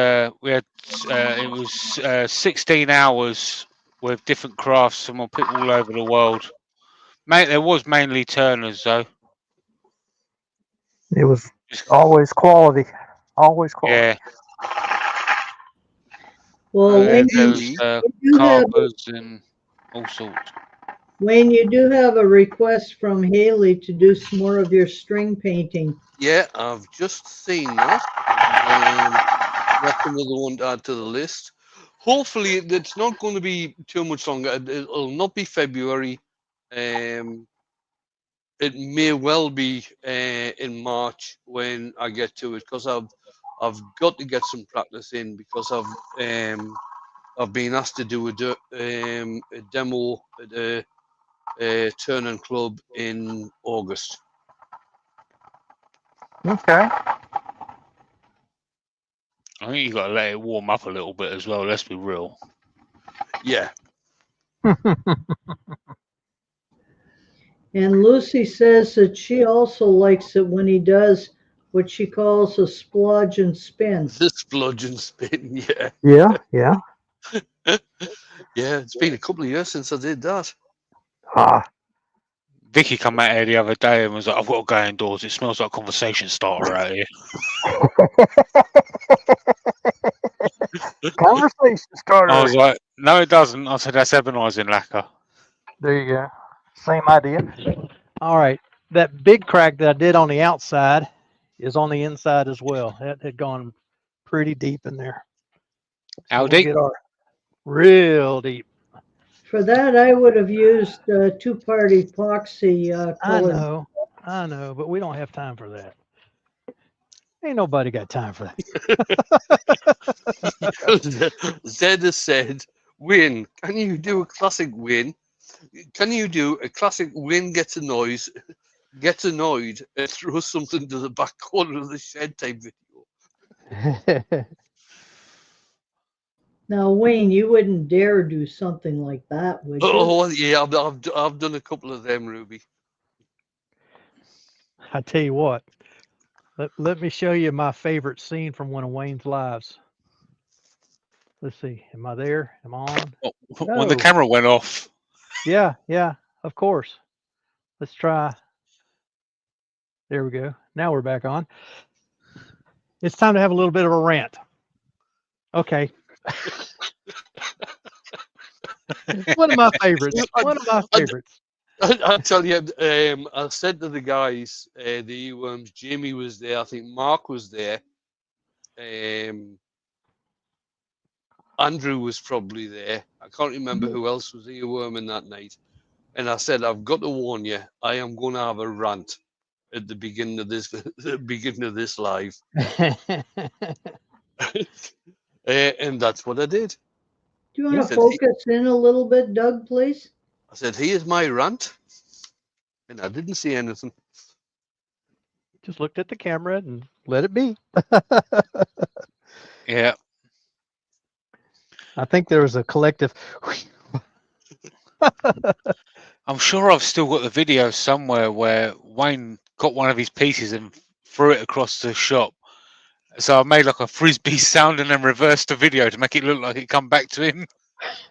We had. It was 16 hours with different crafts from people all over the world. There was mainly Turners though. It was always quality. Always quality. Yeah, Well, Wayne, there was you do have carpers and all sorts. Wayne, you do have a request from Haley to do some more of your string painting. Yeah, I've just seen that. That's another one to add to the list. Hopefully, it's not going to be too much longer. It'll not be February. It may well be in March when I get to it, because I've got to get some practice in, because I've been asked to do a demo at a Turner Club in August. Okay. I think you got to let it warm up a little bit as well. Let's be real. Yeah. And Lucy says that she also likes it when he does what she calls a splodge and spin. The splodge and spin, yeah. Yeah, yeah. Yeah, it's been a couple of years since I did that. Ah, Vicky come out here the other day and was like, "I've got to go indoors. It smells like a conversation starter out here." conversation starter. I was like, "No, it doesn't." I said, "That's ebonizing lacquer." There you go. Same idea. All right. That big crack that I did on the outside is on the inside as well. That had gone pretty deep in there. How We'll deep? get our real deep. For that, I would have used two-part epoxy I colored. know, but we don't have time for that. Ain't nobody got time for that. Zed has said, Win, can you do a classic Win? Can you do a classic Win gets annoyed and throw something to the back corner of the shed type video? Now, Wayne, you wouldn't dare do something like that, would you? Oh, yeah, I've done a couple of them, Ruby. I tell you what, let me show you my favorite scene from one of Wayne's lives. Let's see. Am I there? Am I on? When the No. camera went off. Yeah, of course. Let's try. There we go. Now we're back on. It's time to have a little bit of a rant. Okay. One of my favorites. One of my favorites. I tell you, I said to the guys, the earworms, Jamie was there, I think Mark was there, Andrew was probably there. I can't remember who else was earworming that night. And I said, I've got to warn you, I am going to have a rant at the beginning of this live. And that's what I did. Do you want Yeah. to focus in a little bit, Doug, please? I said, here's my rant. And I didn't see anything. Just looked at the camera and let it be. Yeah. I think there was a collective. I'm sure I've still got the video somewhere where Wayne got one of his pieces and threw it across the shop, So I made like a frisbee sound and then reversed the video to make it look like it come back to him.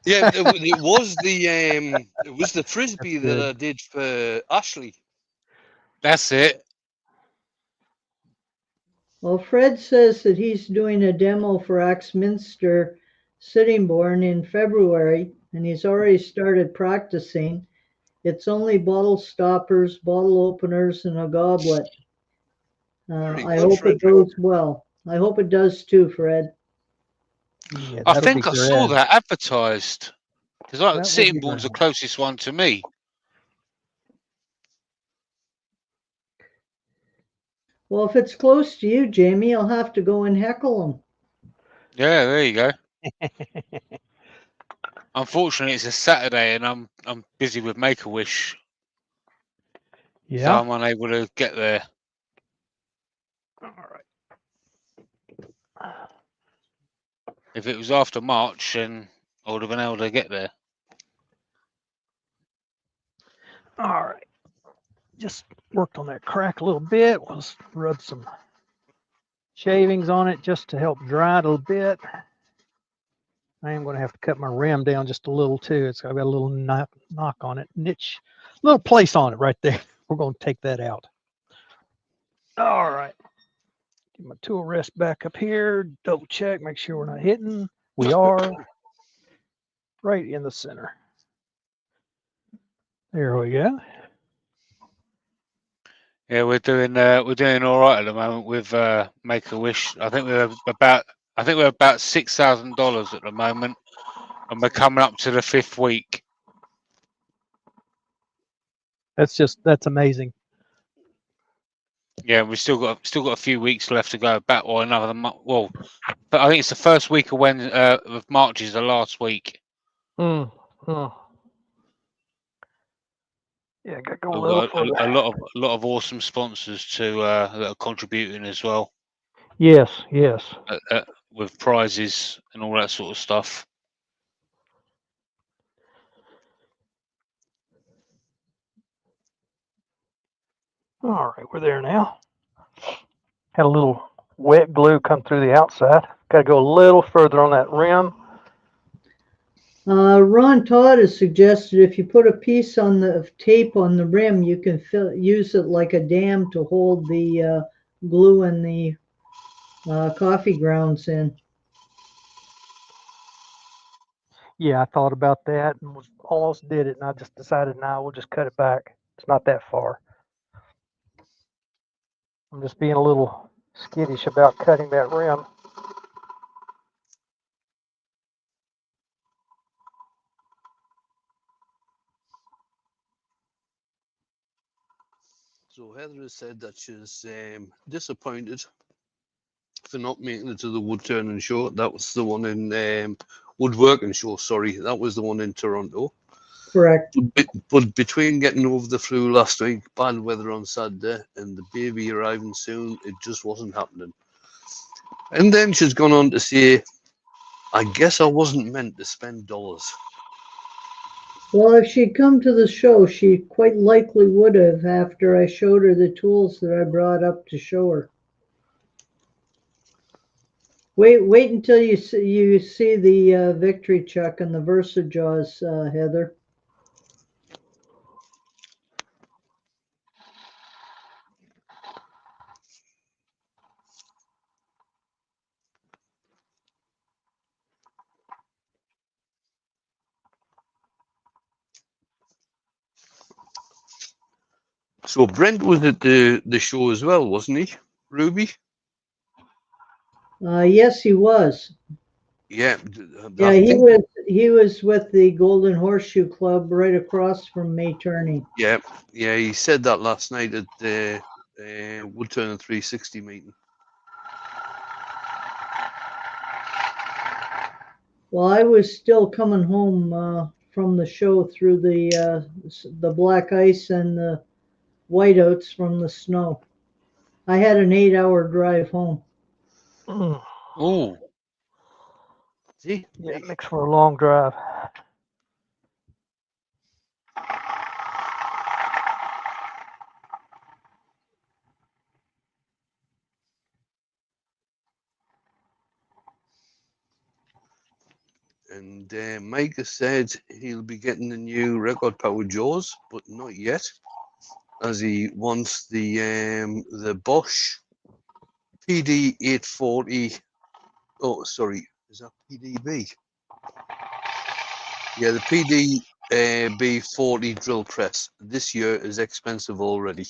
Yeah, it was the frisbee That's that good. I did for Ashley. That's it. Well, Fred says that he's doing a demo for Axminster Sittingbourne in February, and he's already started practicing. It's only bottle stoppers, bottle openers, and a goblet. Very I good, hope it Frederick. goes well. I hope it does too, Fred. Yeah, I that'll be think I saw good. that advertised because That will be Sittingbourne's the grand. closest one to me. Well, if it's close to you, Jamie, I'll have to go and heckle him. Yeah, there you go. Unfortunately, it's a Saturday and I'm busy with Make a Wish, so Yeah. I'm unable to get there. All right. If it was after March, then I would have been able to get there. All right. Just worked on that crack a little bit. Let's rub some shavings on it just to help dry it a little bit. I am going to have to cut my rim down just a little too. I've got a little knock on it, niche, little place on it right there. We're going to take that out. All right. Get my tool rest back up here. Double check, make sure we're not hitting. We are right in the center. There we go. Yeah, we're doing all right at the moment with Make a Wish. I think we're about $6,000 at the moment, and we're coming up to the 5th week. That's amazing. Yeah, we've still got a few weeks left to go. Back or another month. Well, but I think it's the first week of of March is the last week. Mm, mm. Yeah, got to go a We've little got further. a lot of awesome sponsors to that are contributing as well Yes, yes. with prizes and all that sort of stuff. All right, we're there now. Had a little wet glue come through the outside. Got to go a little further on that rim. Ron Todd has suggested if you put a piece of tape on the rim, you can use it like a dam to hold the glue and the coffee grounds in. Yeah, I thought about that and almost did it, and I just decided, nah, we'll just cut it back. It's not that far. I'm just being a little skittish about cutting that rim. So Heather has said that she's disappointed for not making it to the wood turning show. That was the one in woodworking show. Sorry, that was the one in Toronto. Correct. But between getting over the flu last week, bad weather on Saturday, and the baby arriving soon, it just wasn't happening. And then she's gone on to say, "I guess I wasn't meant to spend dollars." Well, if she'd come to the show, she quite likely would have after I showed her the tools that I brought up to show her. Wait until you see the Victory Chuck and the VersaJaws, Heather. So Brent was at the show as well, wasn't he, Ruby? Yes, he was. Yeah, Yeah, I think. he was with the Golden Horseshoe Club right across from May Turney. Yeah, he said that last night at the Wood Turner 360 meeting. Well, I was still coming home from the show through the black ice and the whiteouts from the snow. I had an 8-hour drive home. Ooh, See? Yeah, it makes for a long drive. And Mike has said he'll be getting the new record power jaws, but not yet, as he wants the Bosch PD 840. Oh, sorry, is that PDB? Yeah, the PD B40 drill press. This year is expensive already.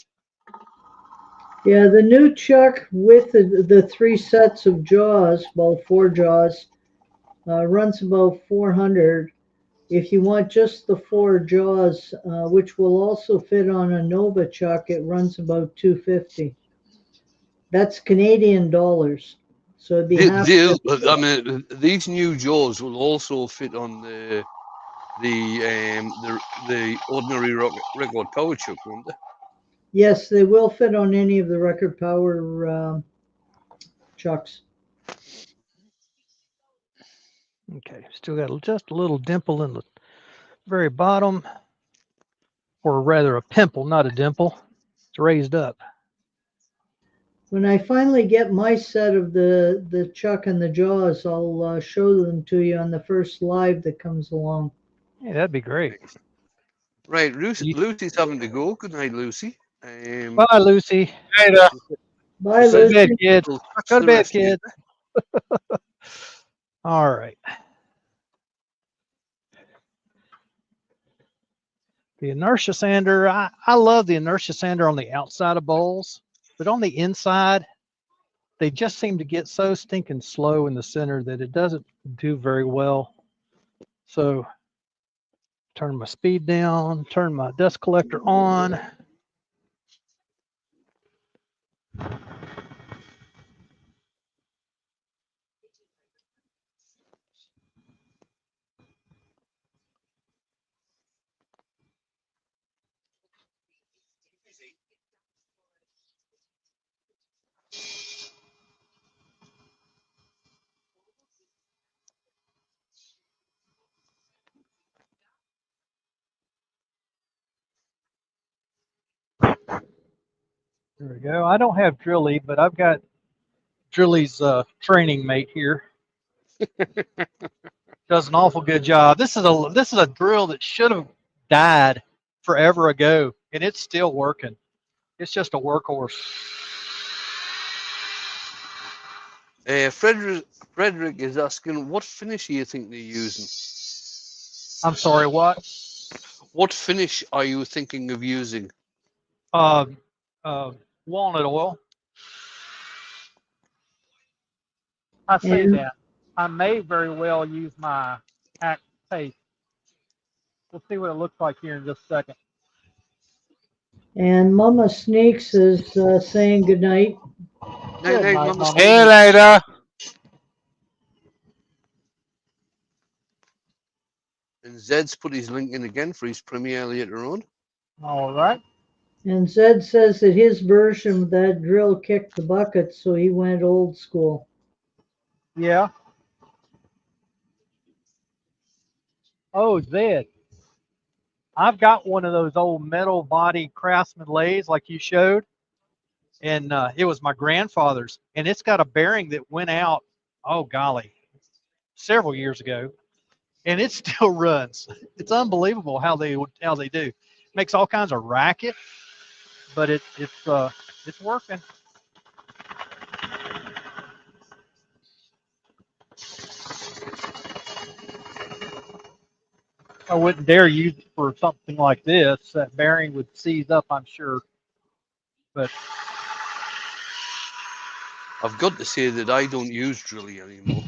Yeah, the new chuck with the 3 sets of jaws, well, 4 jaws, runs about 400. If you want just the 4 jaws, which will also fit on a Nova chuck, it runs about 250. That's Canadian dollars. So it'd be half. I mean, these new jaws will also fit on the ordinary record power chuck, won't they? Yes, they will fit on any of the record power chucks. Okay, still got just a little dimple in the very bottom, or rather a pimple, not a dimple. It's raised up. When I finally get my set of the chuck and the jaws, I'll show them to you on the first live that comes along. Yeah, that'd be great. Right, Lucy's having to go. Good night, Lucy. Bye, Lucy. Later. Bye, Go to bed, Lucy. kid. We'll catch Go to the bed, rest of you. kid. All right. The inertia sander, I love the inertia sander on the outside of bowls, but on the inside, they just seem to get so stinking slow in the center that it doesn't do very well. So turn my speed down, turn my dust collector on. There we go. I don't have Drilly, but I've got Drilly's training mate here. Does an awful good job. This is a drill that should have died forever ago, and it's still working. It's just a workhorse. Frederick is asking, what finish do you think they're using? I'm sorry, what? What finish are you thinking of using? Walnut oil. I say And that. I may very well use my Axe paste. We'll see what it looks like here in just a second. and Mama Sneaks is saying good night. Night, night, night, Mama. Mama. See you later. And Zed's put his link in again for his premiere later on. All right. And Zed says that his version of that drill kicked the bucket, so he went old school. Yeah. Oh, Zed. I've got one of those old metal body Craftsman lathes like you showed, and it was my grandfather's, and it's got a bearing that went out, oh golly, several years ago, and it still runs. It's unbelievable how they do. Makes all kinds of racket, but it's working. I wouldn't dare use it for something like this. That bearing would seize up, I'm sure. But I've got to say that I don't use Drilly anymore.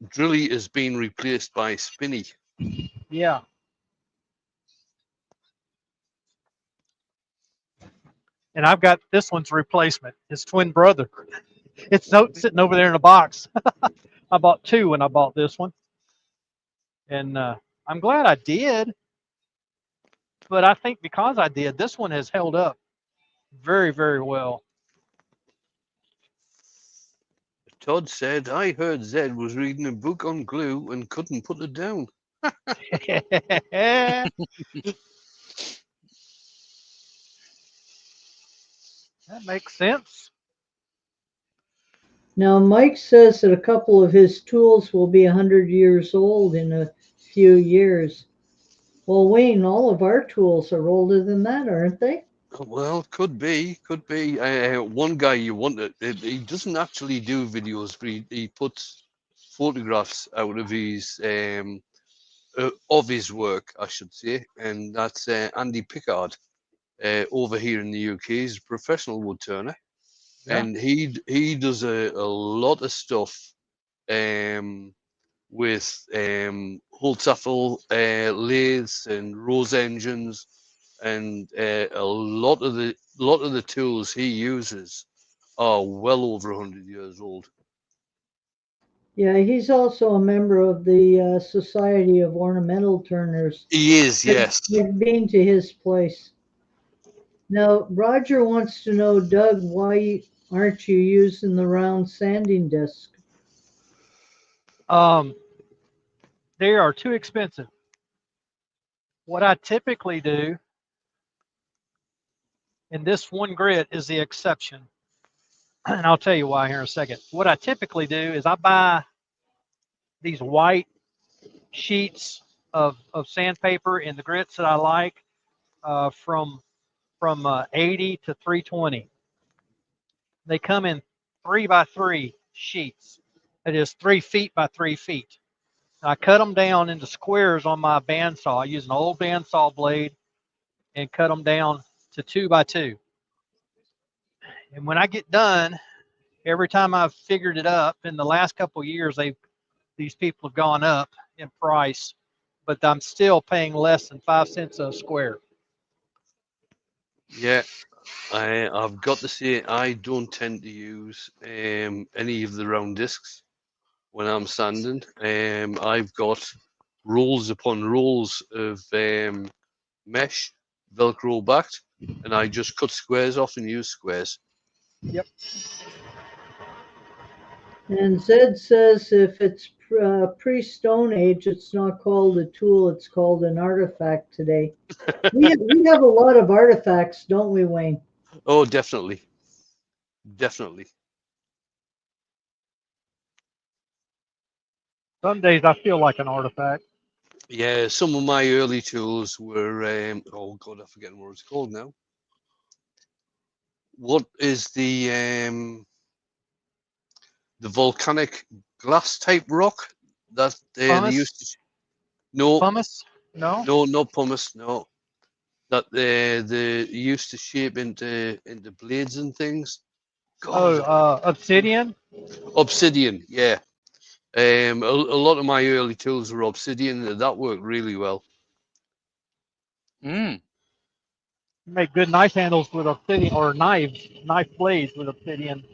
Drilly has been replaced by Spinny. yeah. And I've got this one's replacement, his twin brother. It's sitting over there in a box. I bought 2 when I bought this one. And I'm glad I did. But I think because I did, this one has held up very, very well. Todd said, I heard Zed was reading a book on glue and couldn't put it down. That makes sense. Now, Mike says that a couple of his tools will be 100 years old in a few years. Well, Wayne, all of our tools are older than that, aren't they? Well, could be, could be. One guy you wanted, he doesn't actually do videos, but he puts photographs out of his work, I should say, and that's Andy Pickard over here in the UK. He's a professional wood turner, Yeah. and he does a lot of stuff with Holtzapfel lathes and Rose engines, and a lot of the tools he uses are well over 100 years old. Yeah, he's also a member of the Society of Ornamental Turners. He is, yes. I've been to his place. Now, Roger wants to know, Doug, why aren't you using the round sanding disc? They are too expensive. What I typically do, and this one grit is the exception, and I'll tell you why here in a second. What I typically do is I buy these white sheets of sandpaper in the grits that I like from 80 to 320. They come in 3x3 sheets. It is 3 feet by 3 feet. I cut them down into squares on my bandsaw. I use an old bandsaw blade and cut them down to 2x2. And when I get done, every time I've figured it up in the last couple of years, these people have gone up in price, but I'm still paying less than 5 cents a square. Yeah, I've got to say I don't tend to use any of the round discs when I'm sanding. I've got rolls upon rolls of mesh, Velcro backed, and I just cut squares off and use squares. Yep. And Zed says if it's pre-Stone Age, it's not called a tool, it's called an artifact today. We have a lot of artifacts, don't we, Wayne? Oh, definitely. Definitely. Some days I feel like an artifact. Yeah, some of my early tools were, oh God, I forget what it's called now. What is the volcanic glass type rock that they Pumice? used to? No, Pumice? No? no, not pumice. No, that they used to shape into blades and things. God, Obsidian? obsidian. Yeah, a lot of my early tools were obsidian. And that worked really well. Mm. Make good knife handles with obsidian, or knife blades with obsidian.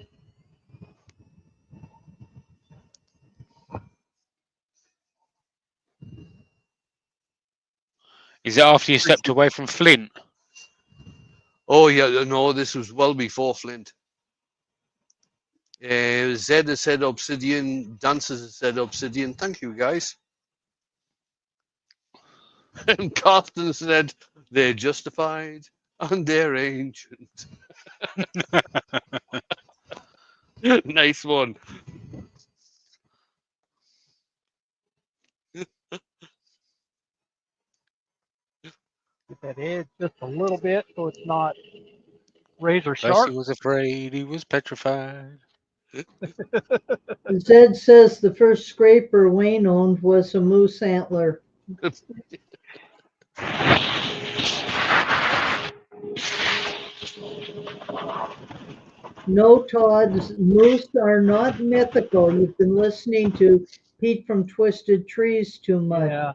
Is it after you stepped away from Flint? Oh yeah, no, this was well before Flint. Zed has said obsidian. Dancers has said obsidian. Thank you, guys. And Carlton said they're justified and they're ancient. Nice one. Get that edge just a little bit so it's not razor First sharp. he was afraid, he was petrified. Zed says the first scraper Wayne owned was a moose antler. No, Todd, moose are not mythical. You've been listening to Pete from Twisted Trees too much. Yeah,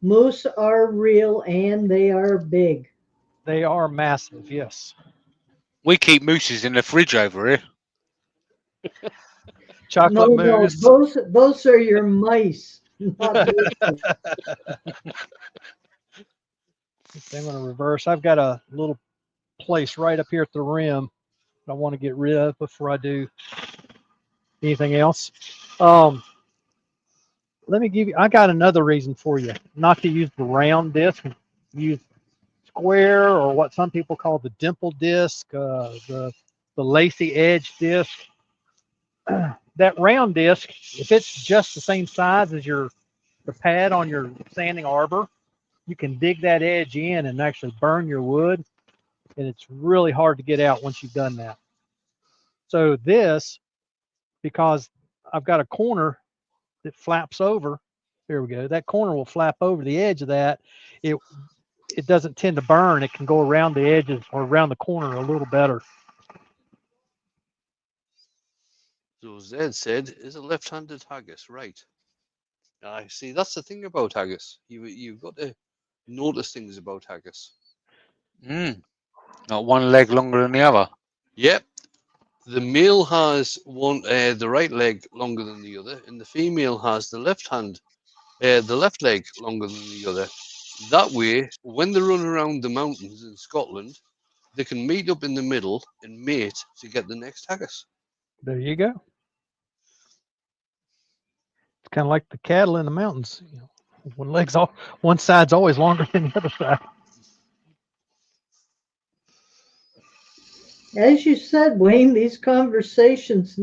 Moose are real and they are big. they are massive, yes. We keep mooses in the fridge over here. Chocolate No, mousse. those are your mice, not mooses. I'm going to reverse. I've got a little place right up here at the rim that I want to get rid of before I do anything else. Let me give you, I got another reason for you not to use the round disc. Use square, or what some people call the dimple disc, the lacy edge disc. that round disc, if it's just the same size as the pad on your sanding arbor, you can dig that edge in and actually burn your wood, and it's really hard to get out once you've done that. So this, because I've got a corner that flaps over, there we go, that corner will flap over the edge of that. It doesn't tend to burn. It can go around the edges or around the corner a little better. So Zed said, is a left-handed haggis, right? I see. That's the thing about haggis. You've got to notice things about haggis. Not one leg longer than the other. Yep. The male has the right leg longer than the other, and the female has the left leg longer than the other. That way, when they run around the mountains in Scotland, they can meet up in the middle and mate to get the next haggis. There you go. It's kind of like the cattle in the mountains. You know, one side's always longer than the other side. As you said, Wayne, these conversations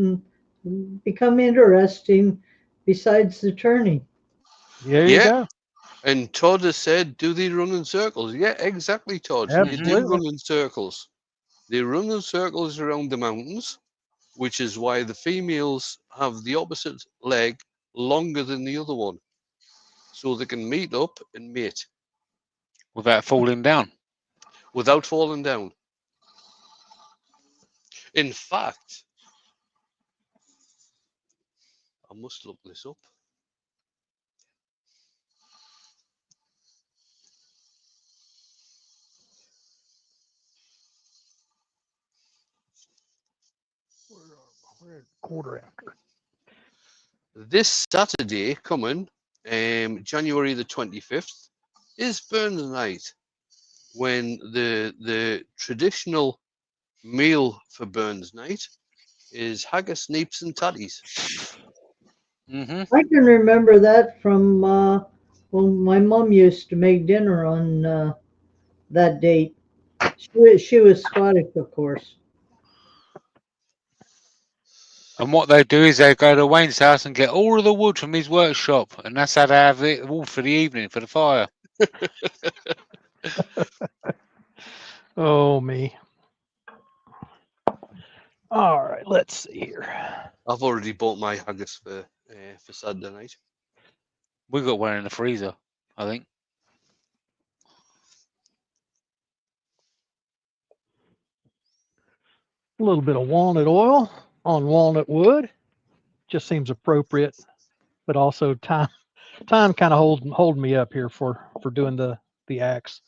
become interesting besides the turning. There you Yeah. go. And Todd has said, do they run in circles? Yeah, exactly, Todd. They do Absolutely. run in circles. They run in circles around the mountains, which is why the females have the opposite leg longer than the other one. So they can meet up and mate Without falling down. without falling down. In fact, I must look this up. We're a quarter after. This Saturday coming, January the 25th, is Burns Night, when the traditional meal for Burns Night is haggis, neeps, and tatties. I can remember that from when my mom used to make dinner on that date. She was Scottish, of course. And what they do is they go to Wayne's house and get all of the wood from his workshop, and that's how they have it all for the evening for the fire. Oh, me. All right, let's see here. I've already bought my haggis for Saturday night. We got one in the freezer, I think. A little bit of walnut oil on walnut wood just seems appropriate, but also time kind of holding me up here for doing the axe.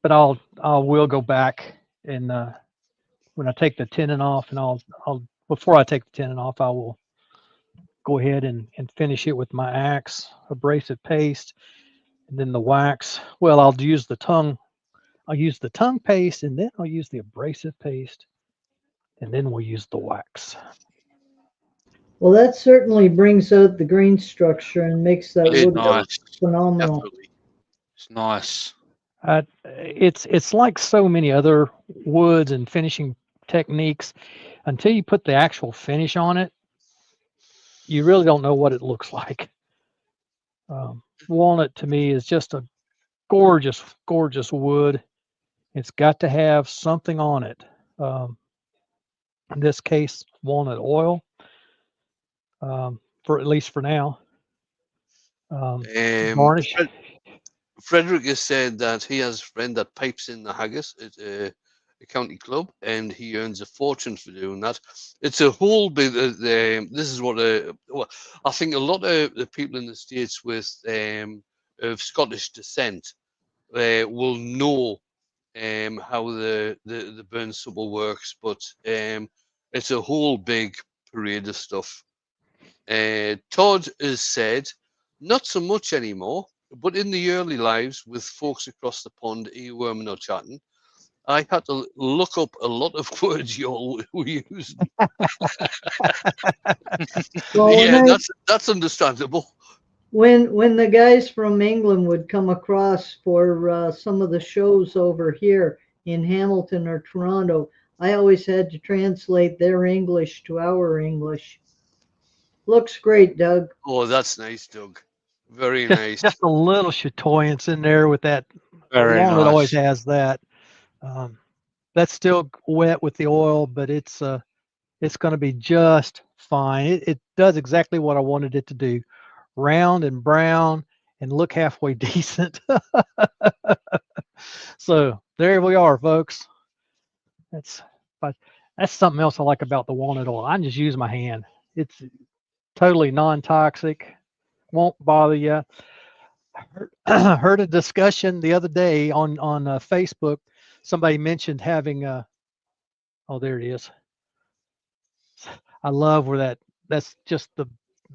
But I will go back and when I take the tenon off, and I'll before I take the tenon off, I will go ahead and finish it with my axe, abrasive paste, and then the wax. Well, I'll use the tongue paste, and then I'll use the abrasive paste, and then we'll use the wax. Well, that certainly brings out the grain structure and makes that It wood does. look phenomenal. Definitely. It's nice. It's like so many other woods and finishing techniques. Until you put the actual finish on it, you really don't know what it looks like. Walnut to me is just a gorgeous, gorgeous wood. It's got to have something on it. In this case, walnut oil, for at least for now. Varnish. Frederick has said that he has a friend that pipes in the haggis at a county club, and he earns a fortune for doing that. It's a whole bit. This is what well, I think a lot of the people in the States with of Scottish descent will know how the burn supper works, but it's a whole big parade of stuff. Todd has said, not so much anymore, but in the early lives with folks across the pond, earworming or chatting, I had to look up a lot of words you all were using. Well, Yeah, that's understandable. when the guys from England would come across for some of the shows over here in Hamilton or Toronto, I always had to translate their English to our English. Looks great, Doug. Oh, that's nice, Doug. Very nice. Just a little chatoyance in there with that. Very Walnut always nice. has that. Um, that's still wet with the oil, but it's going to be just fine. It does exactly what I wanted it to do. Round and brown and look halfway decent. So there we are, folks. That's but that's something else I like about the walnut oil. I can just use my hand. It's totally non-toxic. Won't bother you. Heard a discussion the other day on Facebook. Somebody mentioned having oh, there it is. I love where that's just the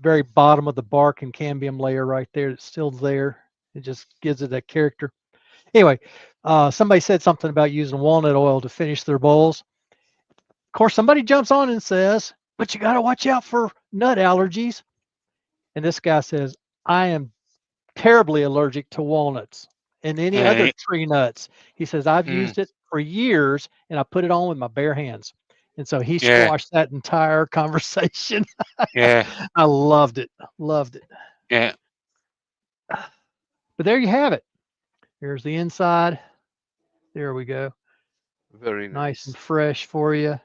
very bottom of the bark and cambium layer right there. It's still there. It just gives it that character. Anyway, somebody said something about using walnut oil to finish their bowls. Of course, somebody jumps on and says, "But you got to watch out for nut allergies." And this guy says, "I am terribly allergic to walnuts and any other Yeah. tree nuts." He says, "I've Mm, used it for years and I put it on with my bare hands." And so he yeah. squashed that entire conversation. Yeah. I loved it. Loved it. Yeah. But there you have it. Here's the inside. There we go. Very Nice and nice. fresh for you.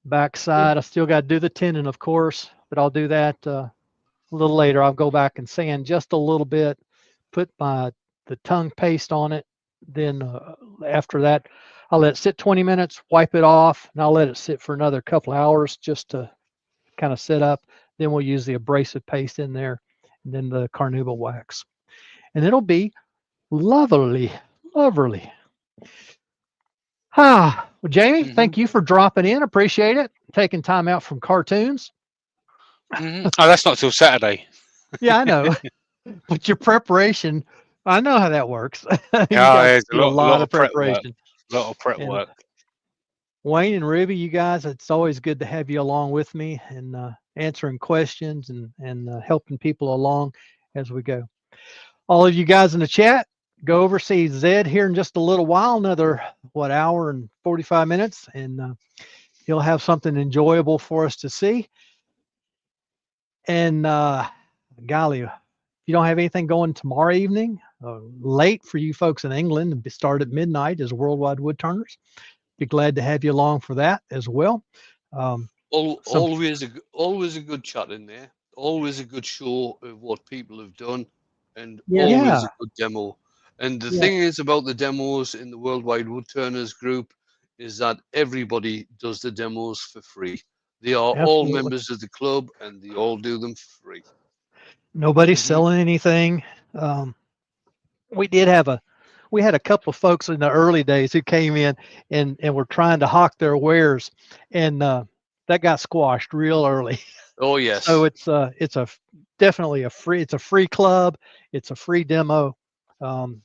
Backside, I still got to do the tendon, of course, but I'll do that a little later. I'll go back and sand just a little bit, put the tongue paste on it. Then after that, I'll let it sit 20 minutes, wipe it off, and I'll let it sit for another couple hours just to kind of set up. Then we'll use the abrasive paste in there, and then the carnauba wax, and it'll be lovely, lovely. Ah, well, Jamie, Hmm. thank you for dropping in. Appreciate it. Taking time out from cartoons. Oh, that's not till Saturday. Yeah, I know. But your preparation, I know how that works. You Yeah, guys there's do a a lot lot of of prep work. preparation. A lot of prep And work. Wayne and Ruby, you guys, it's always good to have you along with me and answering questions and helping people along as we go. All of you guys in the chat, go over see Zed here in just a little while, another hour and 45 minutes, and he'll have something enjoyable for us to see. And golly, you don't have anything going tomorrow evening, late for you folks in England, and start at midnight as Worldwide Woodturners. Be glad to have you along for that as well. Some Always a good chat in there. Always a good show of what people have done, and Yeah. always Yeah, a good demo. And the Yeah. thing is about the demos in the Worldwide Woodturners group is that everybody does the demos for free. They are all absolutely. members of the club, and they all do them for free. Nobody's Hmm. selling anything. Um, we did have we had a couple of folks in the early days who came in and were trying to hawk their wares, and that got squashed real early. Oh So yes. it's a definitely it's a free club. It's a free demo. And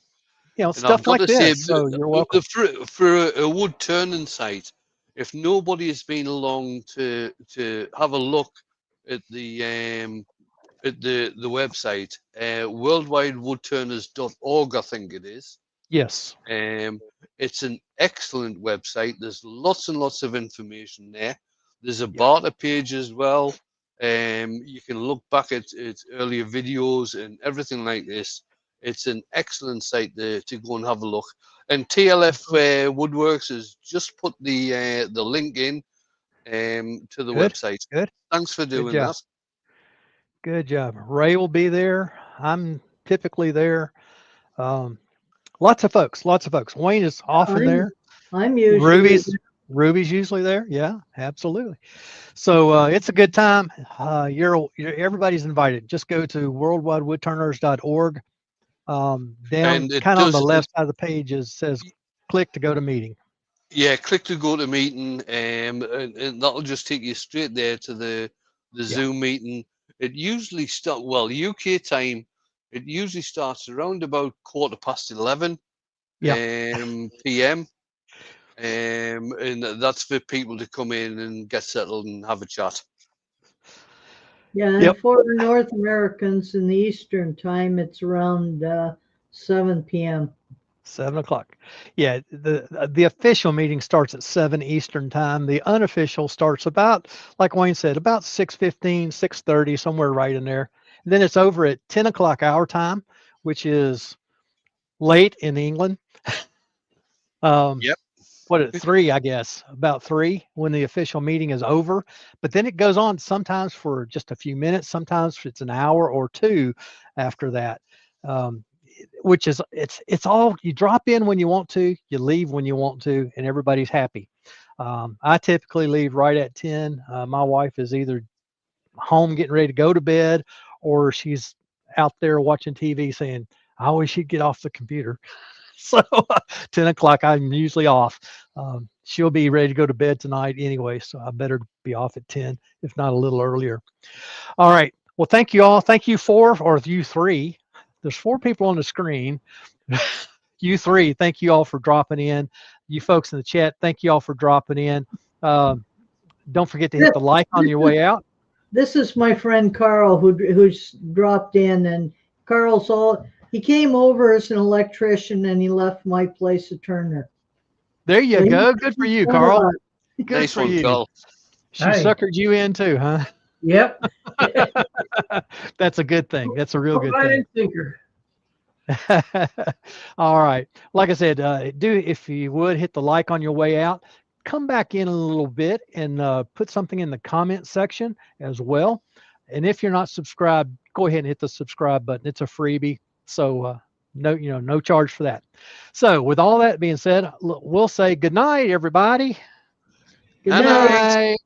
I've Stuff got like to say, this. So you're welcome. for a wood turning site, if nobody has been along to have a look at the website, worldwidewoodturners.org, I think it is. Yes. It's an excellent website. There's lots and lots of information there. There's a Yep. barter page as well. You can look back at earlier videos and everything like this. It's an excellent site to go and have a look. And TLF Woodworks has just put the link in to the Good. website. Good. Thanks for Good doing job. that. Good job. Ray will be there. I'm typically there. Um, lots of folks. Lots of folks. Wayne is often there. I'm usually Ruby's usually there. Yeah, absolutely. So it's a good time. Everybody's invited. Just go to worldwidewoodturners.org. Down And it kind of on the does. left side of the page says click to go to meeting. Yeah, click to go to meeting, and that'll just take you straight there to the Yeah. Zoom meeting. It usually UK time. It usually starts around about 11:15 p.m. And that's for people to come in and get settled and have a chat. Yeah, and Yep. for North Americans in the Eastern time, it's around 7 p.m. 7 o'clock. Yeah, the official meeting starts at 7 Eastern time. The unofficial starts about, like Wayne said, about 6:15, 6:30, somewhere right in there. And then it's over at 10 o'clock our time, which is late in England. Um, Yep. what at 3, I guess, about 3 when the official meeting is over. But then it goes on sometimes for just a few minutes, sometimes it's an hour or two after that. Which is it's all you drop in when you want to, you leave when you want to, and everybody's happy. I typically leave right at 10. My wife is either home getting ready to go to bed, or she's out there watching TV saying, "I wish she'd get off the computer." So 10 o'clock, I'm usually off. She'll be ready to go to bed tonight anyway, so I better be off at 10, if not a little earlier. All right. Well, thank you all. Thank you or you three. There's 4 people on the screen. You 3, thank you all for dropping in. You folks in the chat, thank you all for dropping in. Don't forget to hit the like on your way out. This is my friend Carl who's dropped in, and he came over as an electrician and he left my place a turner. There you go. Good for you, Carl. Good Nice for one, you. Carl. She suckered you in too, huh? Yep. That's a good thing. That's a real good Right thing. in thinker. All right. Like I said, if you would hit the like on your way out, come back in a little bit and put something in the comment section as well. And if you're not subscribed, go ahead and hit the subscribe button. It's a freebie. So no charge for that. So with all that being said, we'll say good night, everybody. Good Night, night. night. Night.